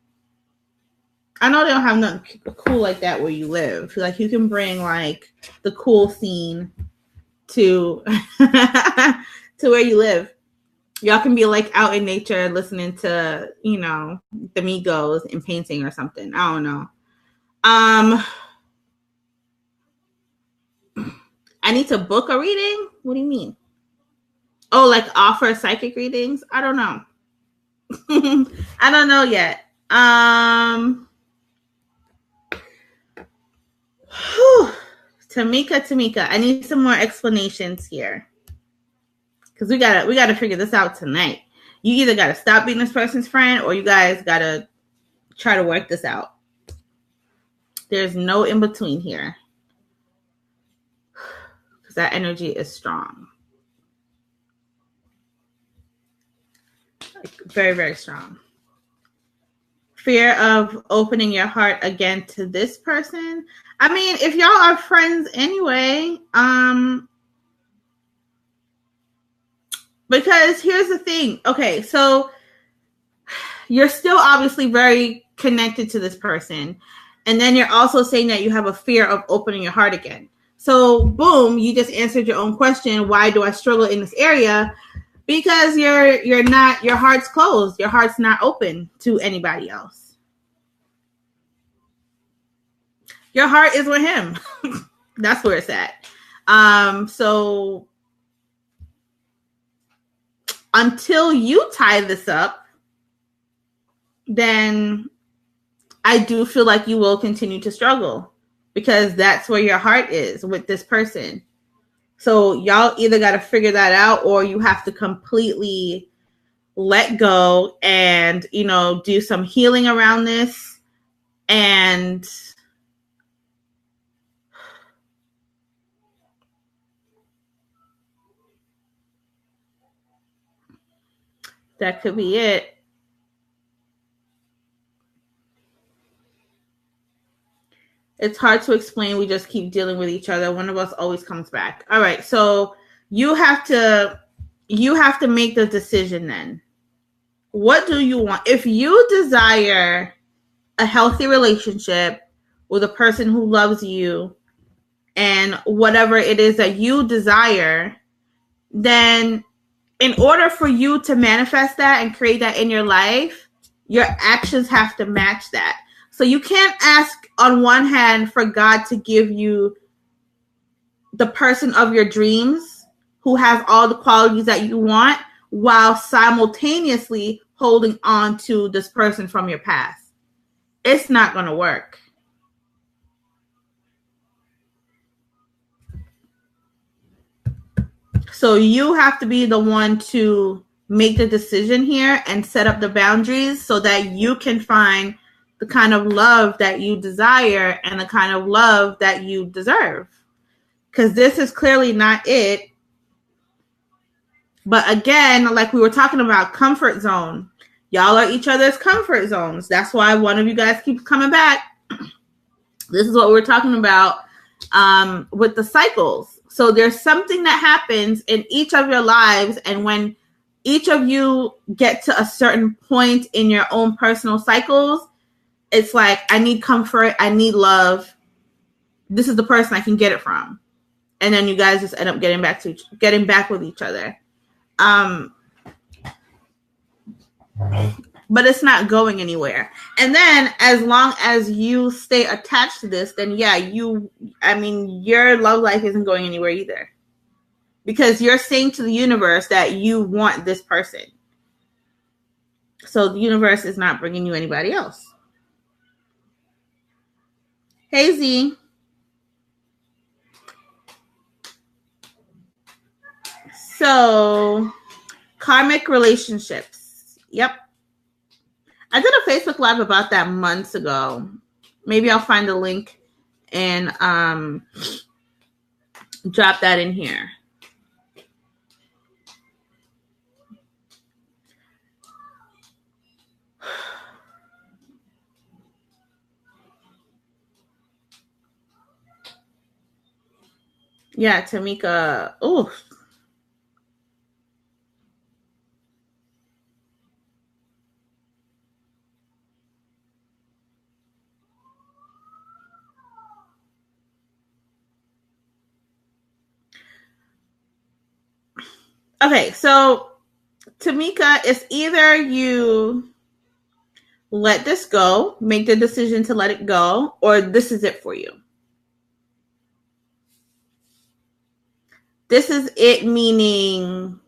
[SPEAKER 1] I know they don't have nothing cool like that where you live. You can bring the cool scene to to where you live. Y'all can be out in nature listening to, the Migos and painting or something. I don't know. I need to book a reading? What do you mean? Oh, offer psychic readings? I don't know. I don't know yet. Tamika, I need some more explanations here. Because we gotta figure this out tonight. You either gotta stop being this person's friend, or you guys gotta try to work this out. There's no in between here. Because that energy is strong. Very, very strong. Fear of opening your heart again to this person. If y'all are friends anyway, because here's the thing. Okay, so you're still obviously very connected to this person. And then you're also saying that you have a fear of opening your heart again. So boom, you just answered your own question. Why do I struggle in this area? Because your heart's closed. Your heart's not open to anybody else. Your heart is with him. That's where it's at. So until you tie this up, then I do feel like you will continue to struggle, because that's where your heart is with this person. So y'all either got to figure that out, or you have to completely let go and, do some healing around this. And that could be it. It's hard to explain. We just keep dealing with each other. One of us always comes back. All right. So you have to make the decision then. What do you want? If you desire a healthy relationship with a person who loves you and whatever it is that you desire, then in order for you to manifest that and create that in your life, your actions have to match that. So you can't ask on one hand for God to give you the person of your dreams who has all the qualities that you want while simultaneously holding on to this person from your past. It's not going to work. So you have to be the one to make the decision here and set up the boundaries so that you can find the kind of love that you desire and the kind of love that you deserve. Because this is clearly not it. But again, like we were talking about, comfort zone. Y'all are each other's comfort zones. That's why one of you guys keeps coming back. This is what we're talking about with the cycles. So there's something that happens in each of your lives. And when each of you get to a certain point in your own personal cycles, it's like, I need comfort. I need love. This is the person I can get it from. And then you guys just end up getting back with each other. But it's not going anywhere. And then as long as you stay attached to this, then yeah, your love life isn't going anywhere either. Because you're saying to the universe that you want this person. So the universe is not bringing you anybody else. Hey, Z. So, karmic relationships. Yep. I did a Facebook Live about that months ago. Maybe I'll find a link and drop that in here. Yeah, Tamika. Oh. Okay, so Tamika, it's either you let this go, make the decision to let it go, or this is it for you. This is it, meaning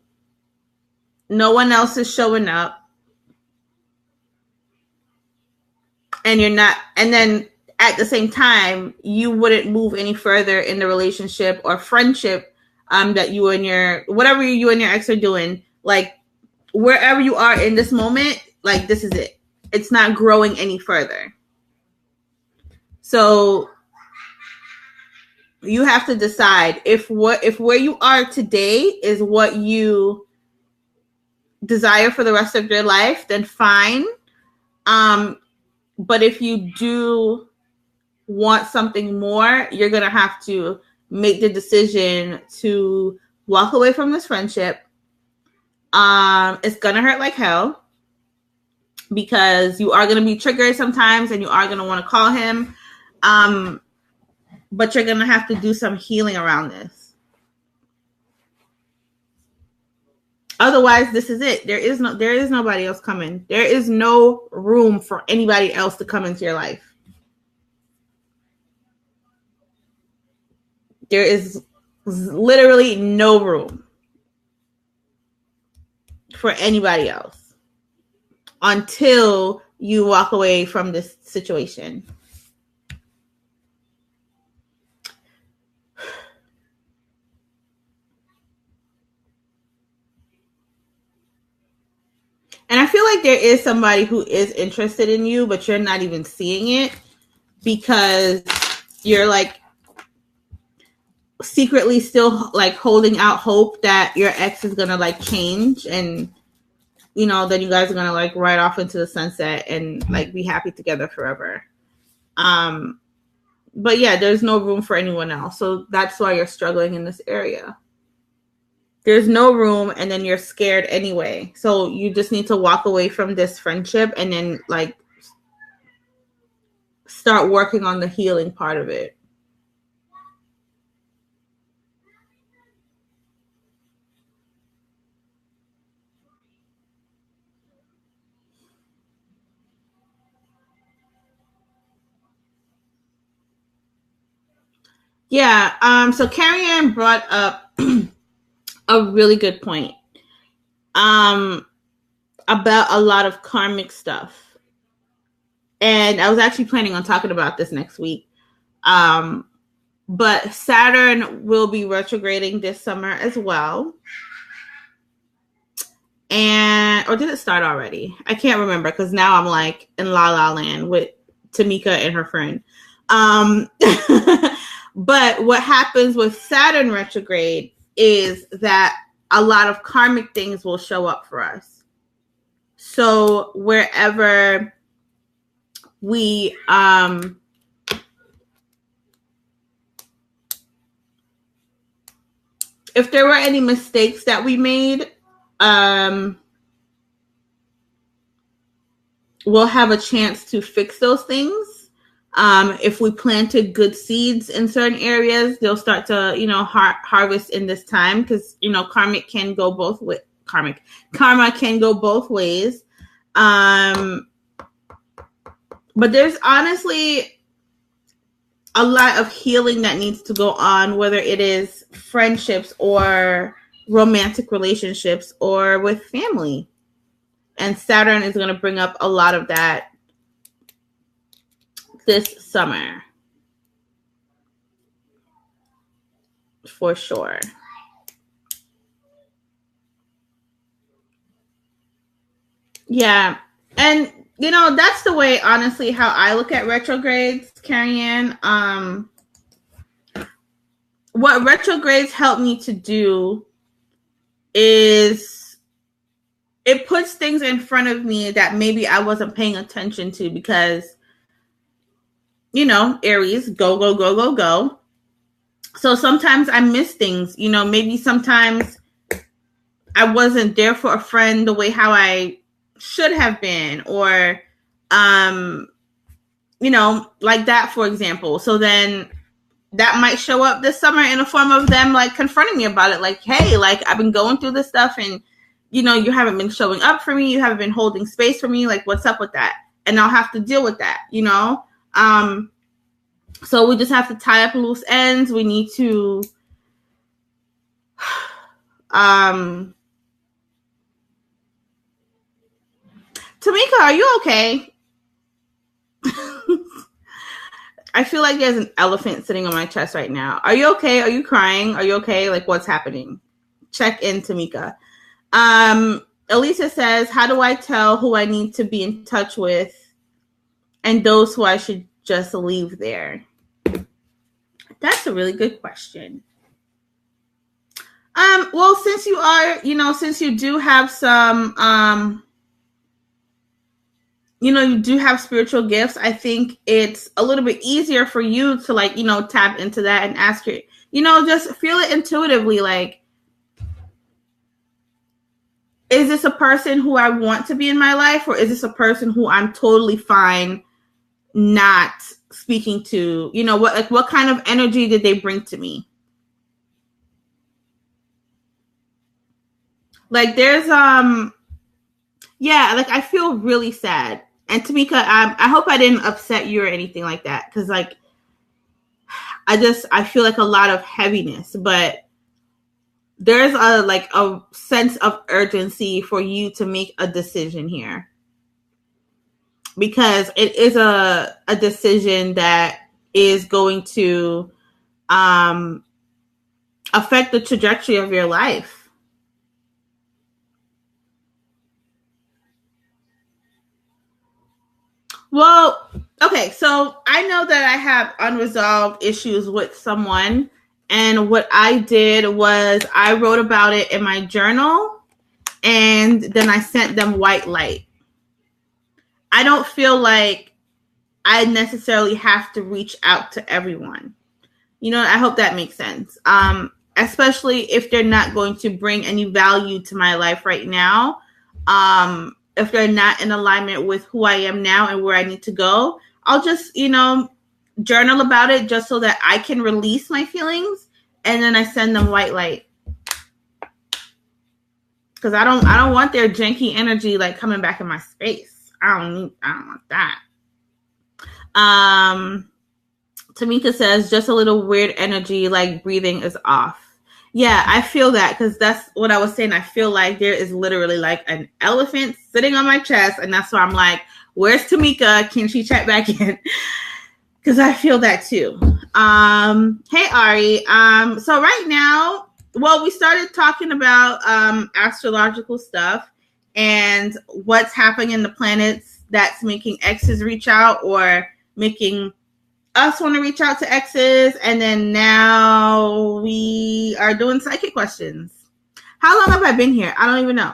[SPEAKER 1] no one else is showing up. And you're not, and then at the same time, you wouldn't move any further in the relationship or friendship that you and your ex are doing. Like, wherever you are in this moment, like, this is it. It's not growing any further. So you have to decide if where you are today is what you desire for the rest of your life, then fine. But if you do want something more, you're going to have to make the decision to walk away from this friendship. It's going to hurt like hell because you are going to be triggered sometimes and you are going to want to call him. But you're going to have to do some healing around this. Otherwise, this is it. There is nobody else coming. There is no room for anybody else to come into your life. There is literally no room for anybody else until you walk away from this situation. And I feel like there is somebody who is interested in you, but you're not even seeing it because you're like secretly still like holding out hope that your ex is gonna like change, and you know, then you guys are gonna like ride off into the sunset and like be happy together forever. But yeah, there's no room for anyone else. So that's why you're struggling in this area. There's no room, and then you're scared anyway. So you just need to walk away from this friendship and then like start working on the healing part of it. Yeah. So Carrie Ann brought up a really good point. About a lot of karmic stuff. And I was actually planning on talking about this next week. But Saturn will be retrograding this summer as well. Or did it start already? I can't remember because now I'm like in La La Land with Tamika and her friend. But what happens with Saturn retrograde is that a lot of karmic things will show up for us. So wherever we if there were any mistakes that we made, we'll have a chance to fix those things. If we planted good seeds in certain areas, they'll start to, harvest in this time because, karma can go both ways. But there's honestly a lot of healing that needs to go on, whether it is friendships or romantic relationships or with family. And Saturn is going to bring up a lot of that this summer. For sure. Yeah. And, that's the way, honestly, how I look at retrogrades, Carrie Ann. What retrogrades help me to do is it puts things in front of me that maybe I wasn't paying attention to because, Aries, go, go, go, go, go. So sometimes I miss things, maybe sometimes I wasn't there for a friend the way how I should have been, or, like that, for example. So then that might show up this summer in a form of them like confronting me about it. Like, hey, like I've been going through this stuff and, you haven't been showing up for me. You haven't been holding space for me. Like, what's up with that? And I'll have to deal with that, So we just have to tie up loose ends. We need to, Tamika, are you okay? I feel like there's an elephant sitting on my chest right now. Are you okay? Are you crying? Are you okay? Like, what's happening? Check in, Tamika. Elisa says, how do I tell who I need to be in touch with and those who I should just leave there? That's a really good question. Well, since you are, since you do have some, you do have spiritual gifts, I think it's a little bit easier for you to like, tap into that and ask your, just feel it intuitively. Like, is this a person who I want to be in my life, or is this a person who I'm totally fine not speaking to? What kind of energy did they bring to me? Like, there's I feel really sad. And Tamika, I hope I didn't upset you or anything like that, because like I feel like a lot of heaviness, but there's a sense of urgency for you to make a decision here, because it is a decision that is going to affect the trajectory of your life. Well, okay, so I know that I have unresolved issues with someone, and what I did was I wrote about it in my journal, and then I sent them white light. I don't feel like I necessarily have to reach out to everyone. I hope that makes sense. Especially if they're not going to bring any value to my life right now. If they're not in alignment with who I am now and where I need to go, I'll just, journal about it just so that I can release my feelings, and then I send them white light. Because I don't want their janky energy like coming back in my space. I don't want that. Tamika says, just a little weird energy, like breathing is off. Yeah, I feel that because that's what I was saying. I feel like there is literally like an elephant sitting on my chest, and that's why I'm like, "Where's Tamika? Can she check back in?" Because I feel that too. Hey Ari. So right now, well, we started talking about astrological stuff and what's happening in the planets that's making exes reach out or making us want to reach out to exes, and then now we are doing psychic questions. How long have I been here? I don't even know.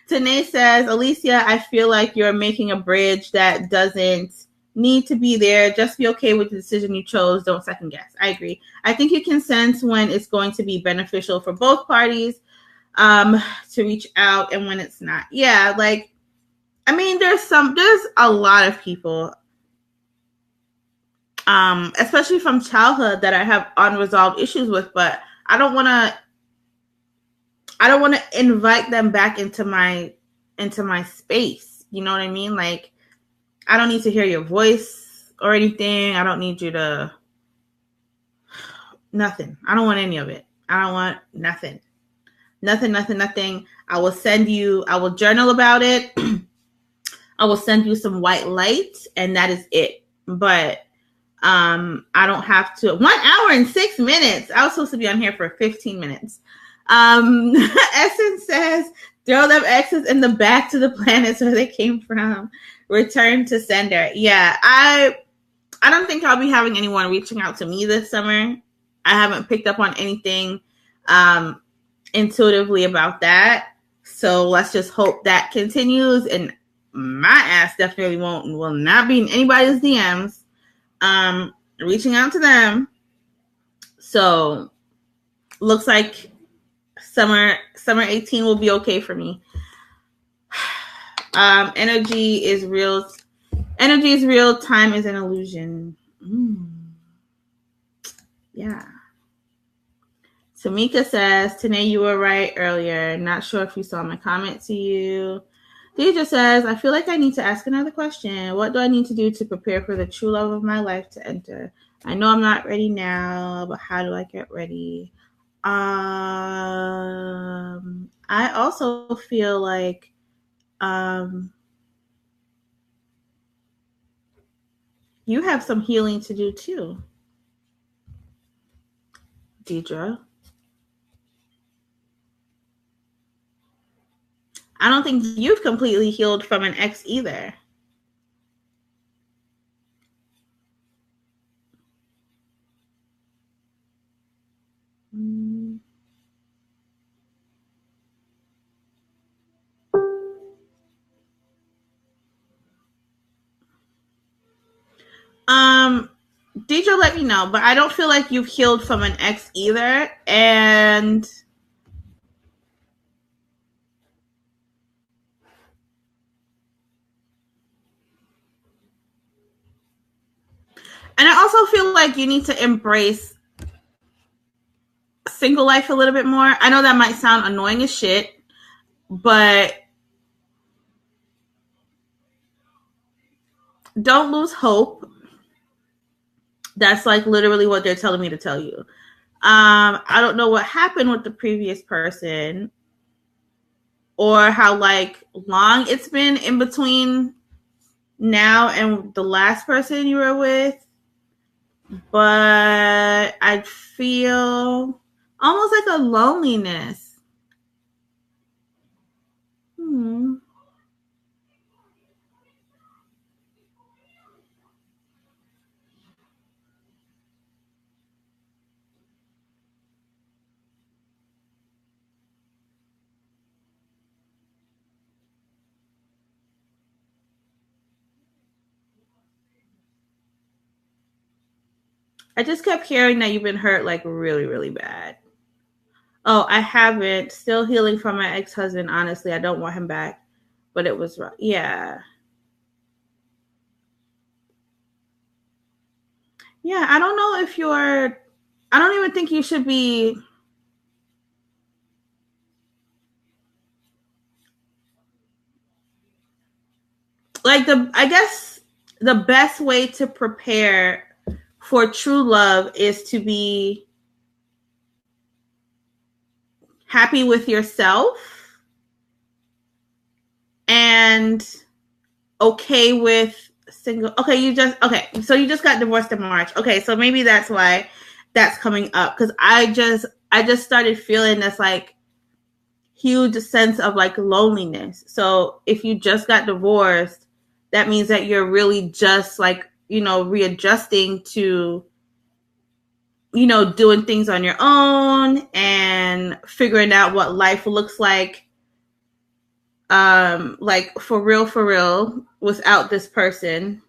[SPEAKER 1] Tanae says, Alicia, I feel like you're making a bridge that doesn't need to be there. Just be okay with the decision you chose. Don't second guess. I agree. I think you can sense when it's going to be beneficial for both parties to reach out and when it's not. Yeah, like, I mean, there's a lot of people, especially from childhood, that I have unresolved issues with, but I don't want to invite them back into my space. You know what I mean? Like, I don't need to hear your voice or anything. I don't need you to nothing. I don't want any of it. I don't want nothing. Nothing. I will journal about it. I will send you some white light and that is it. But I don't have to. 1 hour and 6 minutes. I was supposed to be on here for 15 minutes. Essence says, throw them X's in the back to the planets where they came from. Return to sender. Yeah, I don't think I'll be having anyone reaching out to me this summer. I haven't picked up on anything intuitively about that. So let's just hope that continues. And my ass definitely will not be in anybody's DMs. Reaching out to them. So looks like summer 18 will be okay for me. Energy is real. Time is an illusion. Yeah. Tamika says, Tanae, you were right earlier. Not sure if you saw my comment to you. Deidre says, I feel like I need to ask another question. What do I need to do to prepare for the true love of my life to enter? I know I'm not ready now, but how do I get ready? I also feel like you have some healing to do too, Deidre. I don't think you've completely healed from an ex either. Deidre, let me know, but I don't feel like you've healed from an ex either, and I also feel like you need to embrace single life a little bit more. I know that might sound annoying as shit, but don't lose hope. That's like literally what they're telling me to tell you. I don't know what happened with the previous person or how like long it's been in between now and the last person you were with, but I feel almost like a loneliness. I just kept hearing that you've been hurt like really, really bad. Oh, I haven't. Still healing from my ex-husband. Honestly, I don't want him back, but it was rough. Yeah. Yeah, I don't know if I don't even think you should be like I guess the best way to prepare for true love is to be happy with yourself and okay with single. Okay, so you just got divorced in March. Okay, so maybe that's why that's coming up, because I just started feeling this like huge sense of like loneliness. So if you just got divorced, that means that you're really just like, readjusting to, doing things on your own and figuring out what life looks like for real without this person.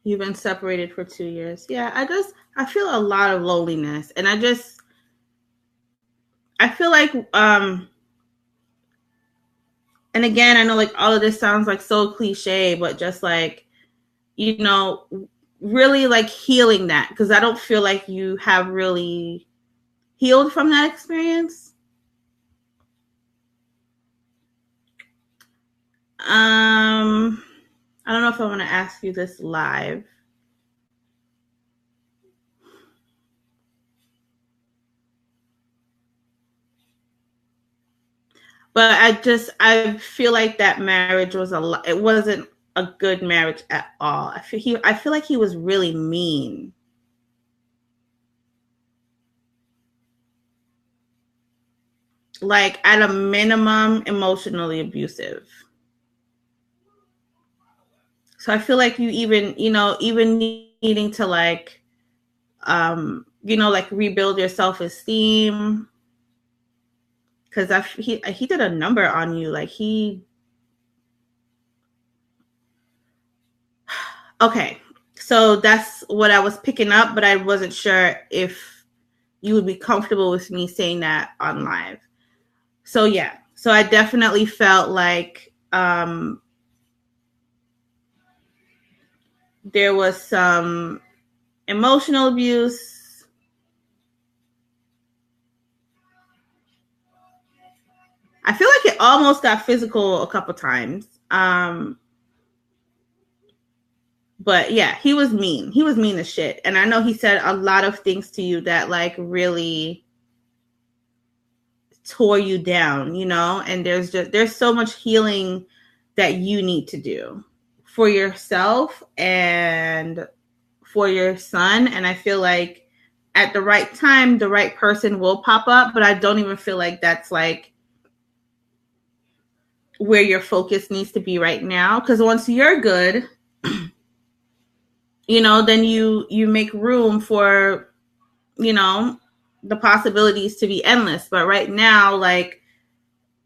[SPEAKER 1] You've been separated for 2 years. Yeah, I feel a lot of loneliness, and I feel like and again, I know like all of this sounds like so cliche, but just like, really like healing that, because I don't feel like you have really healed from that experience. I don't know if I want to ask you this live. But I feel like that marriage was it wasn't a good marriage at all. I feel like he was really mean. Like at a minimum, emotionally abusive. So I feel like you even needing to like, like rebuild your self-esteem. Because he did a number on you. Like okay. So that's what I was picking up, but I wasn't sure if you would be comfortable with me saying that on live. So yeah. So I definitely felt like there was some emotional abuse. I feel like it almost got physical a couple times. But yeah, he was mean. He was mean as shit. And I know he said a lot of things to you that like really tore you down, and there's so much healing that you need to do for yourself and for your son. And I feel like at the right time, the right person will pop up, but I don't even feel like that's like where your focus needs to be right now. Because once you're good, then you make room for, the possibilities to be endless. But right now, like,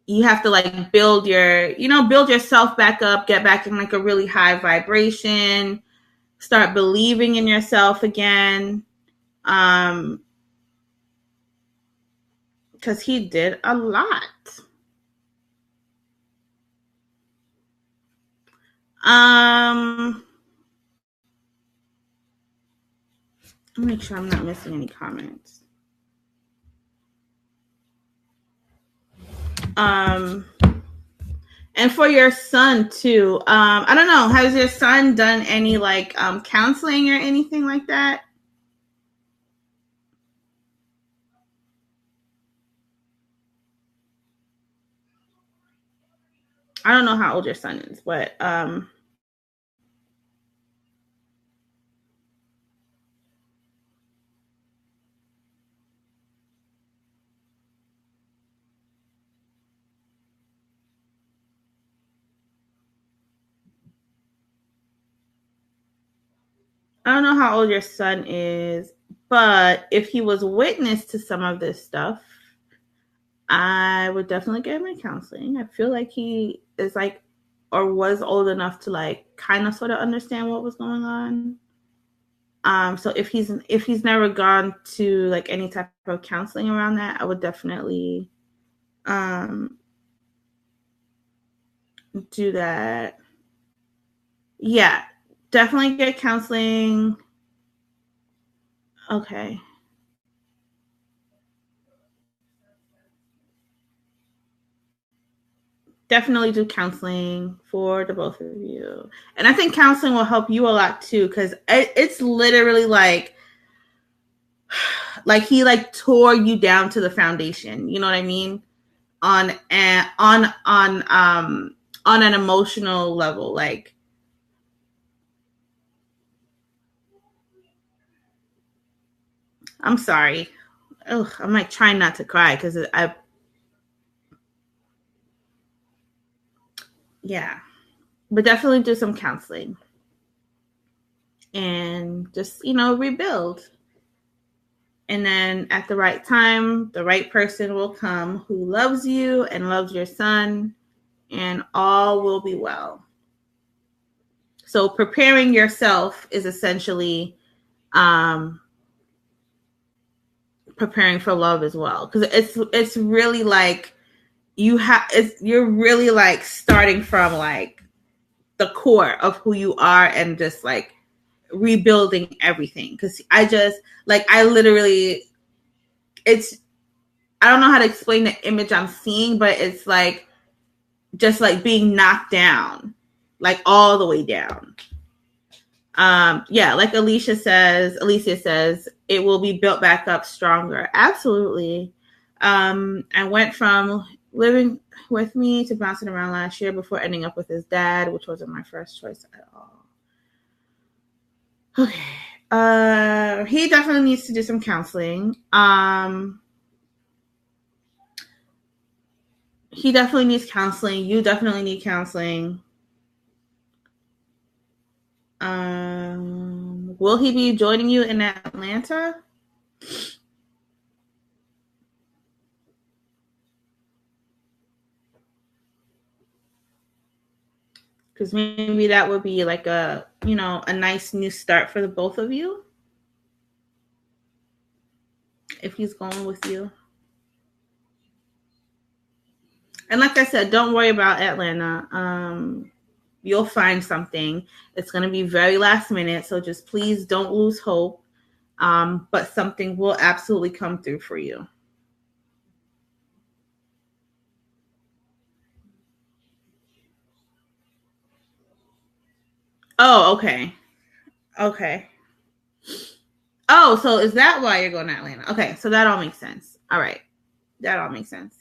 [SPEAKER 1] you have to like build yourself back up, get back in like a really high vibration, start believing in yourself again. Because he did a lot. Let me make sure I'm not missing any comments. And for your son too. I don't know. Has your son done any like counseling or anything like that? I don't know how old your son is, but I don't know how old your son is, but if he was witness to some of this stuff, I would definitely get him in counseling. I feel like he is like, or was old enough to like kind of sort of understand what was going on. So if he's never gone to like any type of counseling around that, I would definitely do that. Yeah, definitely get counseling. Okay. Definitely do counseling for the both of you. And I think counseling will help you a lot too, because it's literally like like he like tore you down to the foundation. You know what I mean? On an emotional level, like I'm sorry. Ugh, I'm like trying not to cry because yeah, but definitely do some counseling and just, rebuild. And then at the right time, the right person will come who loves you and loves your son, and all will be well. So preparing yourself is essentially preparing for love as well, because it's really like you're really like starting from like the core of who you are and just like rebuilding everything. Because I literally, I don't know how to explain the image I'm seeing, but it's like just like being knocked down, like all the way down. Yeah, like Alicia says, it will be built back up stronger. Absolutely. I went from living with me to bouncing around last year before ending up with his dad, which wasn't my first choice at all. Okay. He definitely needs to do some counseling. He definitely needs counseling. You definitely need counseling. Will he be joining you in Atlanta? Because maybe that would be like a nice new start for the both of you. If he's going with you. And like I said, don't worry about Atlanta. You'll find something. It's going to be very last minute. So just please don't lose hope. But something will absolutely come through for you. Oh, okay. Okay. Oh, so is that why you're going to Atlanta? Okay, so that all makes sense. All right. That all makes sense.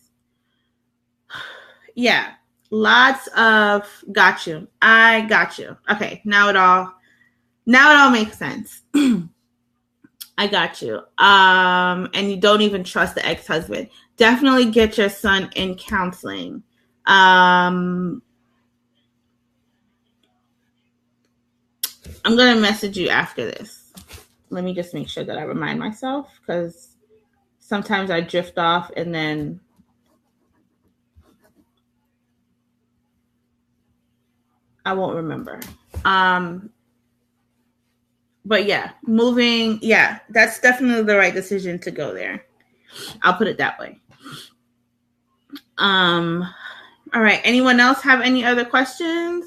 [SPEAKER 1] Yeah. Lots of got you. I got you. Okay, now it all makes sense. I got you. And you don't even trust the ex-husband. Definitely get your son in counseling. I'm going to message you after this. Let me just make sure that I remind myself, because sometimes I drift off and then I won't remember. But yeah, moving. Yeah, that's definitely the right decision to go there. I'll put it that way. All right. Anyone else have any other questions?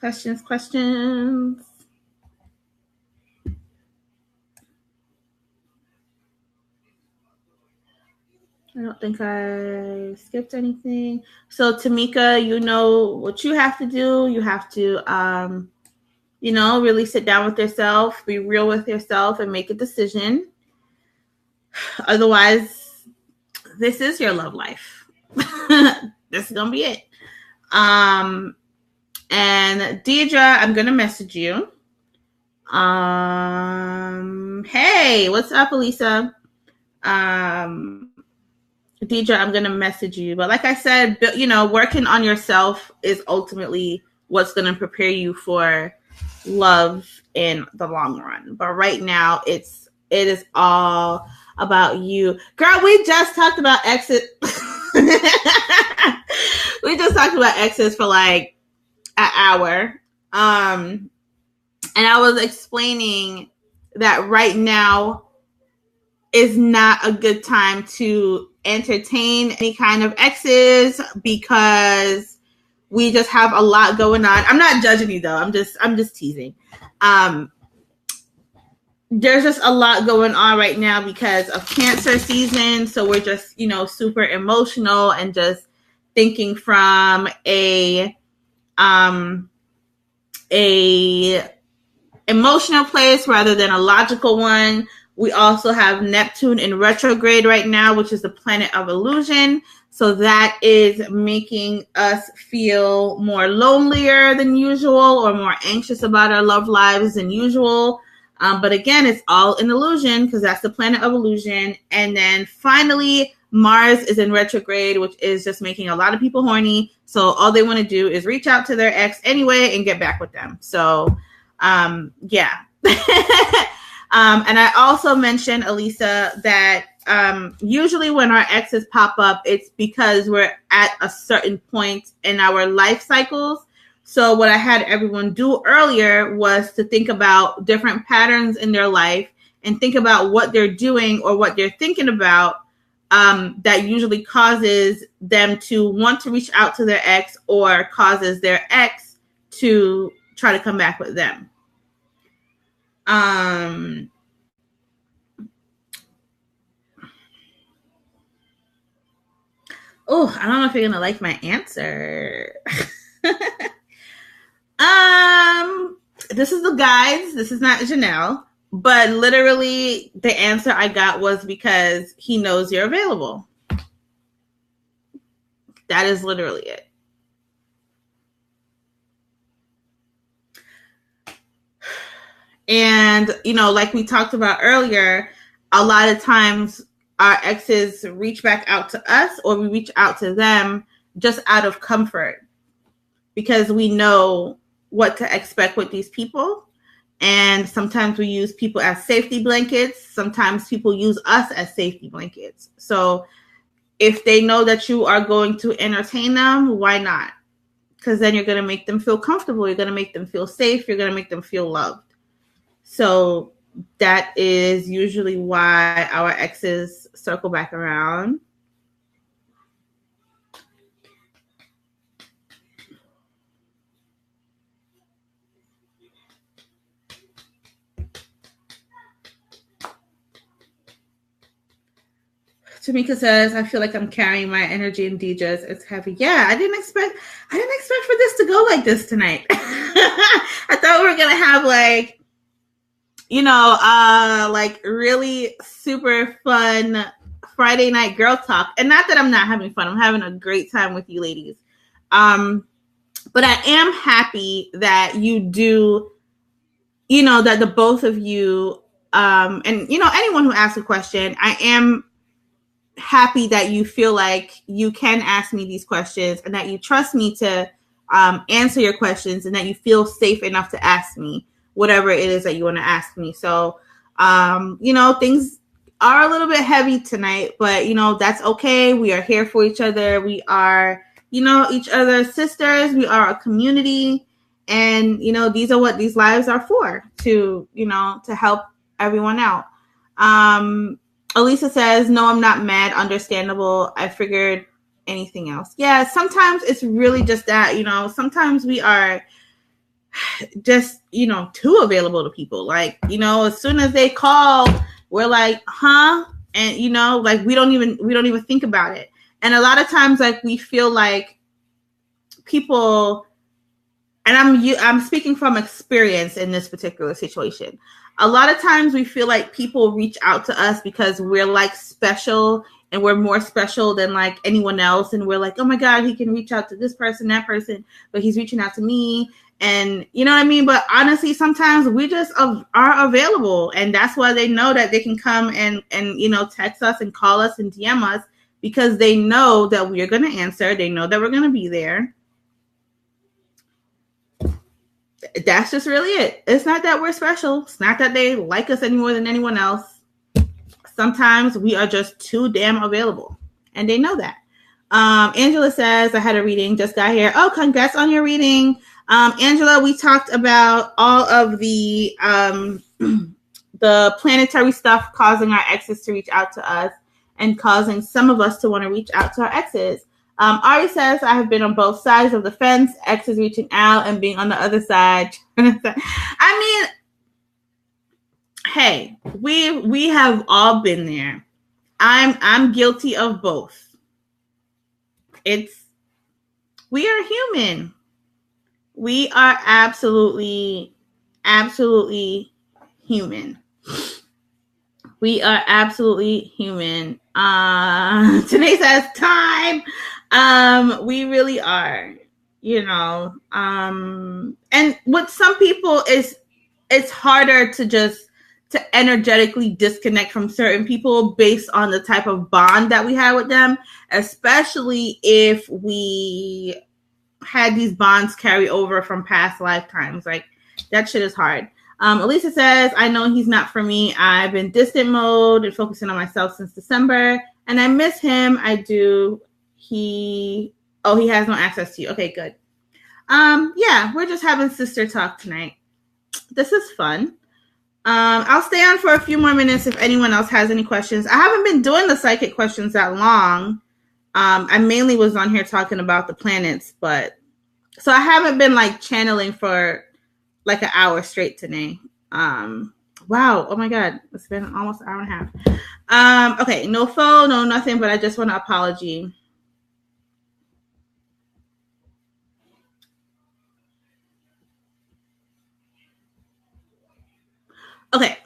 [SPEAKER 1] Questions. I don't think I skipped anything. So Tamika, you know what you have to do. You have to, really sit down with yourself, be real with yourself, and make a decision. Otherwise, this is your love life. This is gonna be it. And Deidre, I'm gonna message you. Hey, what's up, Elisa? Deidre, I'm going to message you. But like I said, working on yourself is ultimately what's going to prepare you for love in the long run. But right now, it is all about you. Girl, we just talked about exes. We just talked about exes for like an hour. And I was explaining that right now is not a good time to entertain any kind of exes, because we just have a lot going on. I'm not judging you though. I'm just teasing. There's just a lot going on right now because of Cancer season. So we're just, super emotional and just thinking from a emotional place rather than a logical one. We also have Neptune in retrograde right now, which is the planet of illusion. So that is making us feel more lonelier than usual or more anxious about our love lives than usual. But again, it's all an illusion because that's the planet of illusion. And then finally, Mars is in retrograde, which is just making a lot of people horny. So all they want to do is reach out to their ex anyway and get back with them. So, yeah. And I also mentioned, Elisa, that usually when our exes pop up, it's because we're at a certain point in our life cycles. So what I had everyone do earlier was to think about different patterns in their life and think about what they're doing or what they're thinking about that usually causes them to want to reach out to their ex or causes their ex to try to come back with them. Oh, I don't know if you're gonna like my answer. This is the guides. This is not Janelle, but literally the answer I got was because he knows you're available. That is literally it. And, you know, like we talked about earlier, a lot of times our exes reach back out to us or we reach out to them just out of comfort because we know what to expect with these people. And sometimes we use people as safety blankets. Sometimes people use us as safety blankets. So if they know that you are going to entertain them, why not? Because then you're going to make them feel comfortable. You're going to make them feel safe. You're going to make them feel loved. So that is usually why our exes circle back around. Tamika says, I feel like I'm carrying my energy in DJs. It's heavy. Yeah, I didn't expect for this to go like this tonight. I thought we were gonna have like, you know, like really super fun Friday night girl talk. And not that I'm not having fun. I'm having a great time with you ladies. But I am happy that you do, you know, that the both of you, and, you know, anyone who asks a question, I am happy that you feel like you can ask me these questions and that you trust me to answer your questions and that you feel safe enough to ask me whatever it is that you want to ask me. So, you know, things are a little bit heavy tonight, but, you know, that's okay. We are here for each other. We are, you know, each other's sisters. We are a community. And, you know, these are what these lives are for, to, you know, to help everyone out. Elisa says, no, I'm not mad. Understandable. I figured anything else. Yeah, sometimes it's really just that, you know, sometimes we are just, you know, too available to people. Like, you know, as soon as they call, we're like, huh? And, you know, like we don't even think about it. And a lot of times, like, we feel like people, and I'm speaking from experience in this particular situation. A lot of times we feel like people reach out to us because we're like special and we're more special than like anyone else. And we're like, oh my God, he can reach out to this person, that person, but he's reaching out to me. And you know what I mean? But honestly, sometimes we just are available. And that's why they know that they can come and, you know, text us and call us and DM us because they know that we're going to answer. They know that we're going to be there. That's just really it. It's not that we're special. It's not that they like us any more than anyone else. Sometimes we are just too damn available. And they know that. Angela says, I had a reading, just got here. Oh, congrats on your reading. Angela, we talked about all of the planetary stuff causing our exes to reach out to us and causing some of us to want to reach out to our exes. Ari says, I have been on both sides of the fence, exes reaching out and being on the other side. I mean, hey, we have all been there. I'm guilty of both. We are human. We are absolutely absolutely human. We are absolutely human. Today says time. We really are, and with some people it's harder to energetically disconnect from certain people based on the type of bond that we have with them, especially if we had these bonds carry over from past lifetimes. Like, that shit is hard. Elisa says, I know he's not for me. I've been distant mode and focusing on myself since December, and I miss him. I do. He has no access to you. Okay, good. Yeah, we're just having sister talk tonight. This is fun. I'll stay on for a few more minutes if anyone else has any questions. I haven't been doing the psychic questions that long. I mainly was on here talking about the planets, but so I haven't been like channeling for like an hour straight today. Wow. Oh my God. It's been almost an hour and a half. Okay. No phone, no nothing, but I just want to apology. Okay.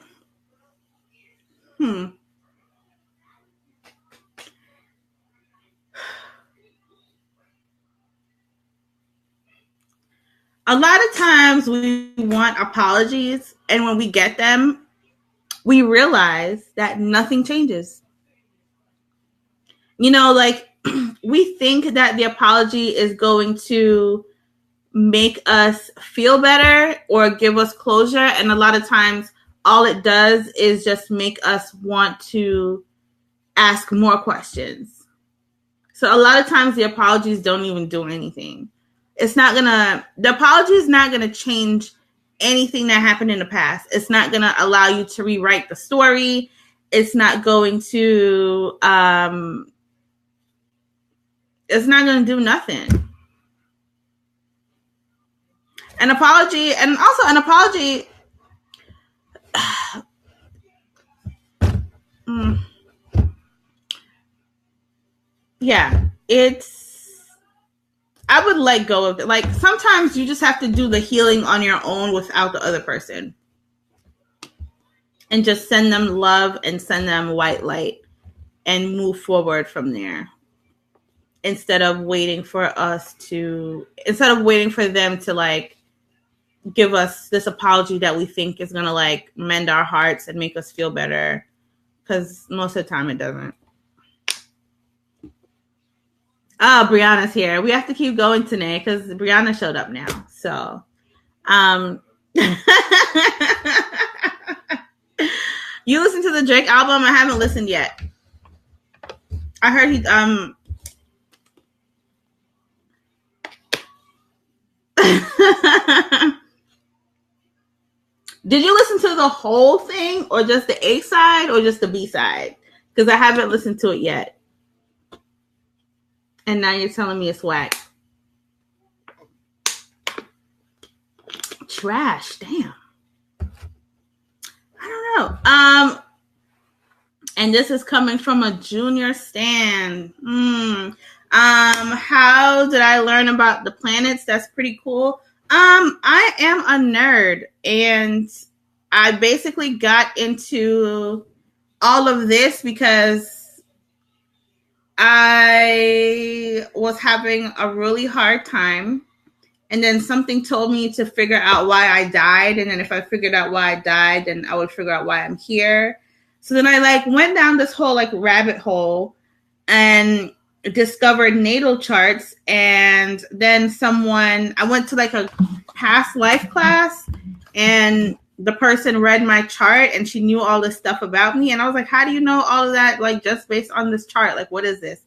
[SPEAKER 1] A lot of times we want apologies, and when we get them, we realize that nothing changes. Like we think that the apology is going to make us feel better or give us closure, and a lot of times all it does is just make us want to ask more questions. So a lot of times the apologies don't even do anything. The apology is not gonna change anything that happened in the past. It's not gonna allow you to rewrite the story. It's not going to it's not gonna do nothing. An apology yeah, I would let go of it. Like, sometimes you just have to do the healing on your own without the other person. And just send them love and send them white light and move forward from there. Instead of waiting for them to like give us this apology that we think is going to like mend our hearts and make us feel better. Because most of the time it doesn't. Oh, Brianna's here. We have to keep going today because Brianna showed up now. So, you listen to the Drake album? I haven't listened yet. I heard he Did you listen to the whole thing, or just the A side, or just the B side? Because I haven't listened to it yet. And now you're telling me it's whack. Trash. Damn. I don't know. And this is coming from a junior stan. How did I learn about the planets? That's pretty cool. I am a nerd, and I basically got into all of this because I was having a really hard time, and then something told me to figure out why I died, and then if I figured out why I died, then I would figure out why I'm here. So then I like went down this whole like rabbit hole and discovered natal charts, and then I went to like a past life class, and the person read my chart and she knew all this stuff about me, and I was like, how do you know all of that, like just based on this chart? Like, what is this?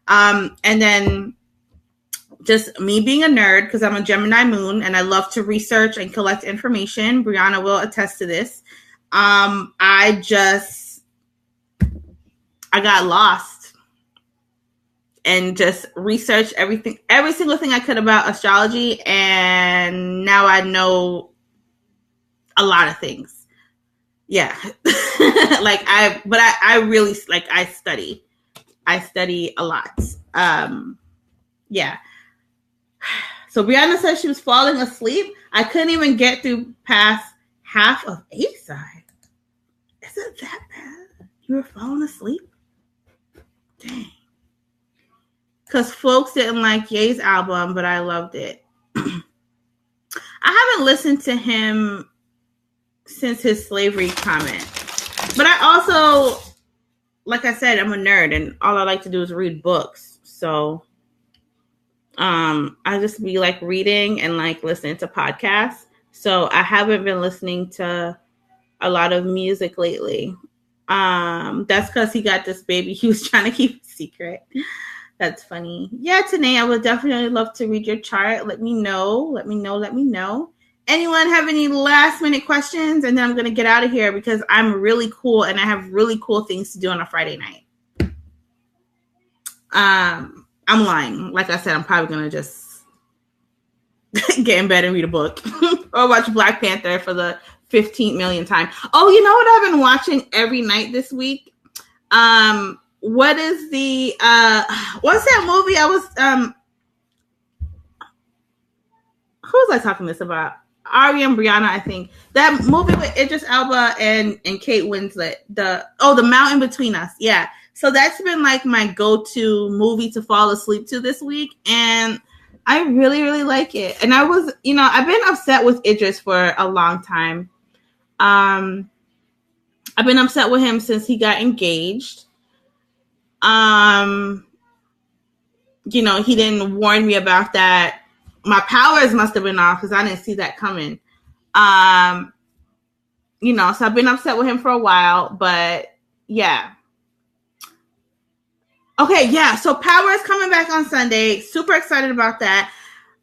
[SPEAKER 1] And then just me being a nerd, because I'm a Gemini moon and I love to research and collect information. Brianna will attest to this. I got lost and just researched every single thing I could about astrology, and now I know a lot of things. Yeah. I really like, I study a lot. Yeah. So Brianna said she was falling asleep. I couldn't even get through past half of A side. Is it that bad? You were falling asleep? Dang. Because folks didn't like Ye's album, but I loved it. I haven't listened to him since his slavery comment. But I also, like I said, I'm a nerd, and all I like to do is read books. So I just be like reading and like listening to podcasts. So I haven't been listening to a lot of music lately. That's because he got this baby. He was trying to keep it secret. That's funny. Yeah, Tanae, I would definitely love to read your chart. Let me know. Anyone have any last minute questions? And then I'm going to get out of here because I'm really cool and I have really cool things to do on a Friday night. I'm lying. Like I said, I'm probably going to just get in bed and read a book or watch Black Panther for the 15th millionth time. Oh, you know what I've been watching every night this week? What is the what's that movie I was who was I talking this about? Ari and Brianna, I think. That movie with Idris Elba and Kate Winslet. The Mountain Between Us. Yeah. So that's been like my go-to movie to fall asleep to this week. And I really, really like it. And I was, I've been upset with Idris for a long time. I've been upset with him since he got engaged. He didn't warn me about that. My powers must have been off because I didn't see that coming. So I've been upset with him for a while, but yeah. Okay, yeah. So Power is coming back on Sunday. Super excited about that.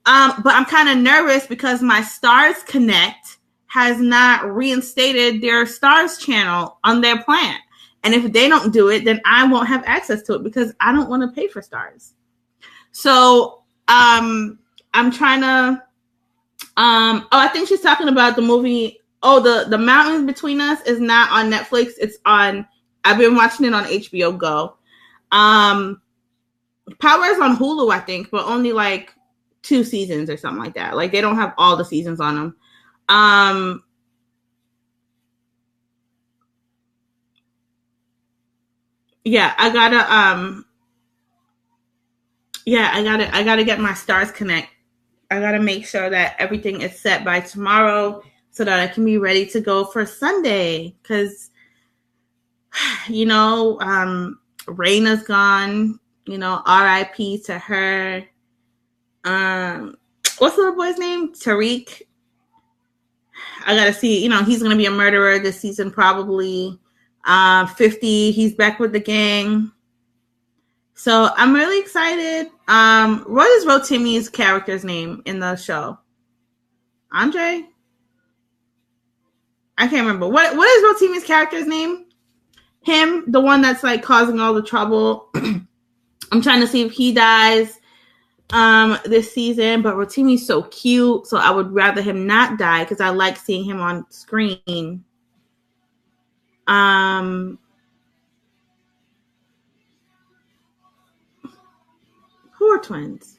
[SPEAKER 1] But I'm kind of nervous because my Stars Connect has not reinstated their Stars channel on their plan. And if they don't do it, then I won't have access to it because I don't want to pay for Stars. So I'm trying to I think she's talking about the movie. The Mountains Between Us is not on Netflix. I've been watching it on HBO Go. Power is on Hulu, I think, but only like 2 seasons or something like that. Like they don't have all the seasons on them. Yeah, I gotta get my Stars Connect. I gotta make sure that everything is set by tomorrow so that I can be ready to go for Sunday. Because, Raina's gone. R.I.P. to her. What's the little boy's name? Tariq. I gotta see. He's gonna be a murderer this season probably. 50. He's back with the gang. So I'm really excited. What is Rotimi's character's name in the show? Andre? I can't remember. What is Rotimi's character's name? Him, the one that's like causing all the trouble. I'm trying to see if he dies this season, but Rotimi's so cute, so I would rather him not die because I like seeing him on screen. Who are twins?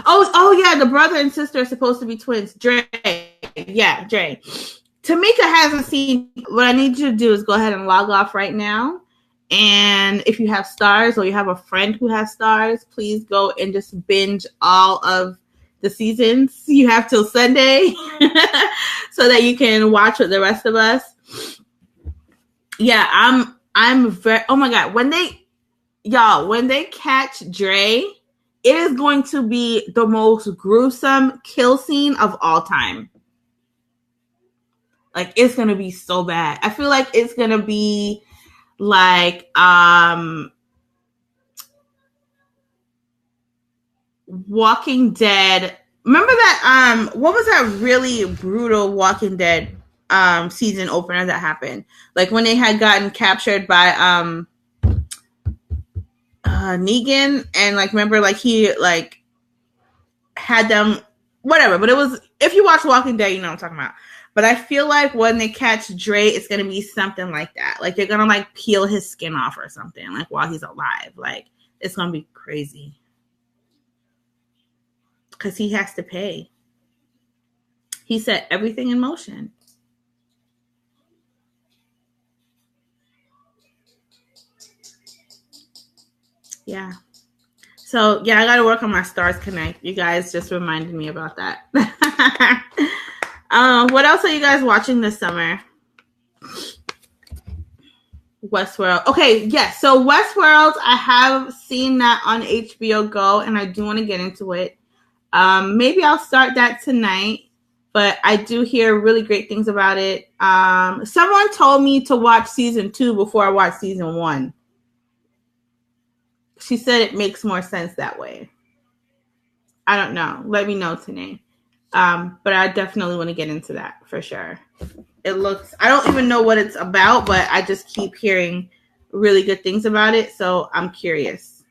[SPEAKER 1] Oh yeah, the brother and sister are supposed to be twins. Dre. Yeah, Dre. Tamika hasn't seen. What I need you to do is go ahead and log off right now. And if you have Stars or you have a friend who has Stars, please go and just binge all of the seasons. You have till Sunday so that you can watch with the rest of us. Yeah, I'm very. Oh my God, when they catch Dre, it is going to be the most gruesome kill scene of all time. Like, it's going to be so bad. I feel like it's going to be like, Walking Dead. Remember that, what was that really brutal Walking Dead, season opener that happened? Like when they had gotten captured by, Negan, and like, remember, like he like had them, whatever. But it was, if you watch Walking Dead, you know what I'm talking about. But I feel like when they catch Dre, it's going to be something like that. Like they're going to like peel his skin off or something, like while he's alive. Like it's going to be crazy. Because he has to pay. He set everything in motion. Yeah. So yeah, I got to work on my Stars Connect. You guys just reminded me about that. What else are you guys watching this summer? Westworld. Okay, yes. So Westworld, I have seen that on HBO Go, and I do want to get into it. Maybe I'll start that tonight, but I do hear really great things about it. Someone told me to watch season 2 before I watch season 1. She said it makes more sense that way. I don't know. Let me know today. But I definitely want to get into that for sure. It looks, I don't even know what it's about, but I just keep hearing really good things about it. So I'm curious.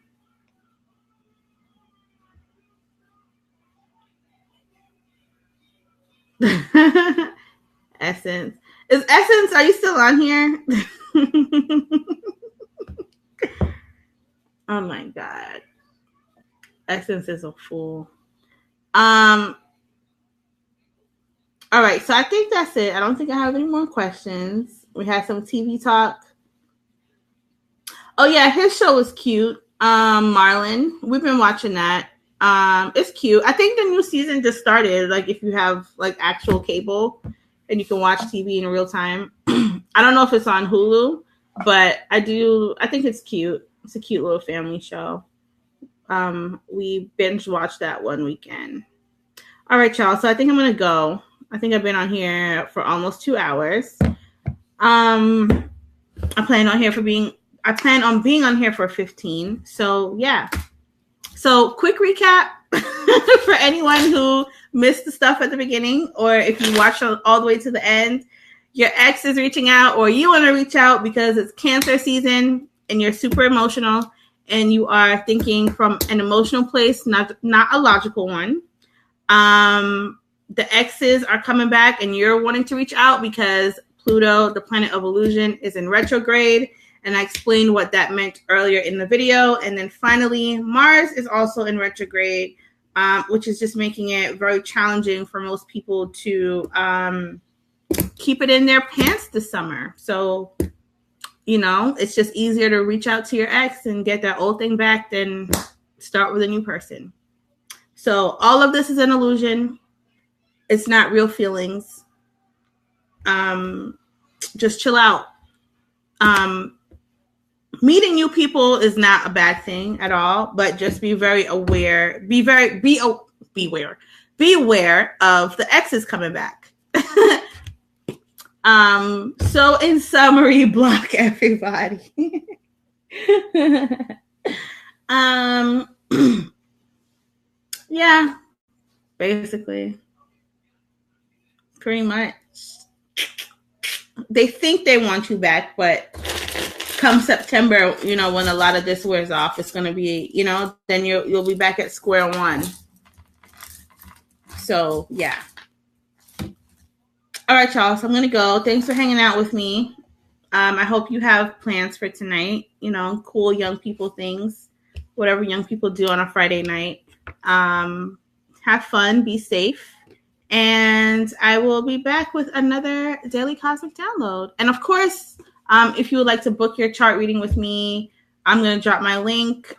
[SPEAKER 1] Essence. Is Essence, are you still on here? Oh my God. Essence is a fool. All right, so I think that's it. I don't think I have any more questions. We had some TV talk. Oh yeah, his show is cute. Marlon, we've been watching that. It's cute. I think the new season just started. Like if you have like actual cable and you can watch TV in real time. I don't know if it's on Hulu, but I think it's cute. It's a cute little family show. We binge watched that one weekend. All right, y'all. So I think I'm gonna go. I think I've been on here for almost 2 hours. I plan on being on here for 15. So yeah. So quick recap for anyone who missed the stuff at the beginning, or if you watched all the way to the end, your ex is reaching out, or you want to reach out because it's Cancer season and you're super emotional and you are thinking from an emotional place, not a logical one. The exes are coming back and you're wanting to reach out because Pluto, the planet of illusion, is in retrograde. And I explained what that meant earlier in the video. And then finally, Mars is also in retrograde, which is just making it very challenging for most people to keep it in their pants this summer. So, it's just easier to reach out to your ex and get that old thing back than start with a new person. So all of this is an illusion. It's not real feelings. Just chill out. Meeting new people is not a bad thing at all, but just be very aware. Beware of the exes coming back. So in summary, block everybody. Yeah, basically. Pretty much. They think they want you back, but come September, when a lot of this wears off, it's going to be, then you'll be back at square one. So, yeah. All right, y'all. So I'm going to go. Thanks for hanging out with me. I hope you have plans for tonight, cool young people things, whatever young people do on a Friday night. Have fun, be safe. And I will be back with another Daily Cosmic Download. And of course, if you would like to book your chart reading with me, I'm going to drop my link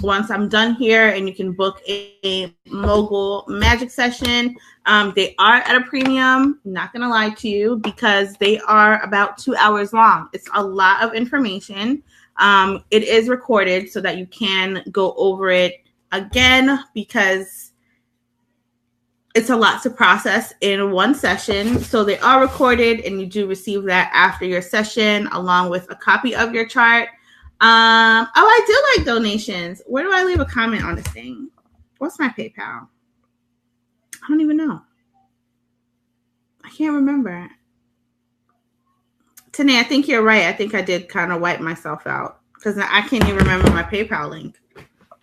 [SPEAKER 1] once I'm done here, and you can book a Mogul magic session. They are at a premium, not going to lie to you, because they are about 2 hours long. It's a lot of information. It is recorded so that you can go over it again, because it's a lot to process in one session. So they are recorded, and you do receive that after your session, along with a copy of your chart. I do like donations. Where do I leave a comment on this thing? What's my PayPal? I don't even know. I can't remember. Tanae, I think you're right. I think I did kind of wipe myself out because I can't even remember my PayPal link.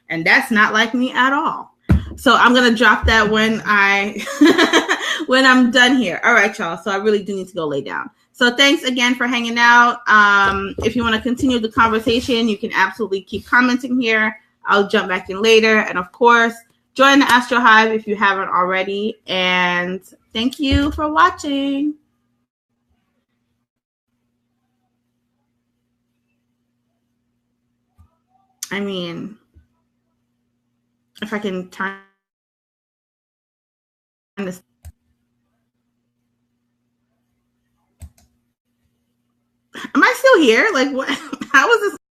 [SPEAKER 1] And that's not like me at all. So I'm going to drop that when I'm done here. All right, y'all. So I really do need to go lay down. So thanks again for hanging out. If you want to continue the conversation, you can absolutely keep commenting here. I'll jump back in later. And of course, join the Astro Hive if you haven't already. And thank you for watching. I mean, if I can turn this. Am I still here? Like, what? How is this?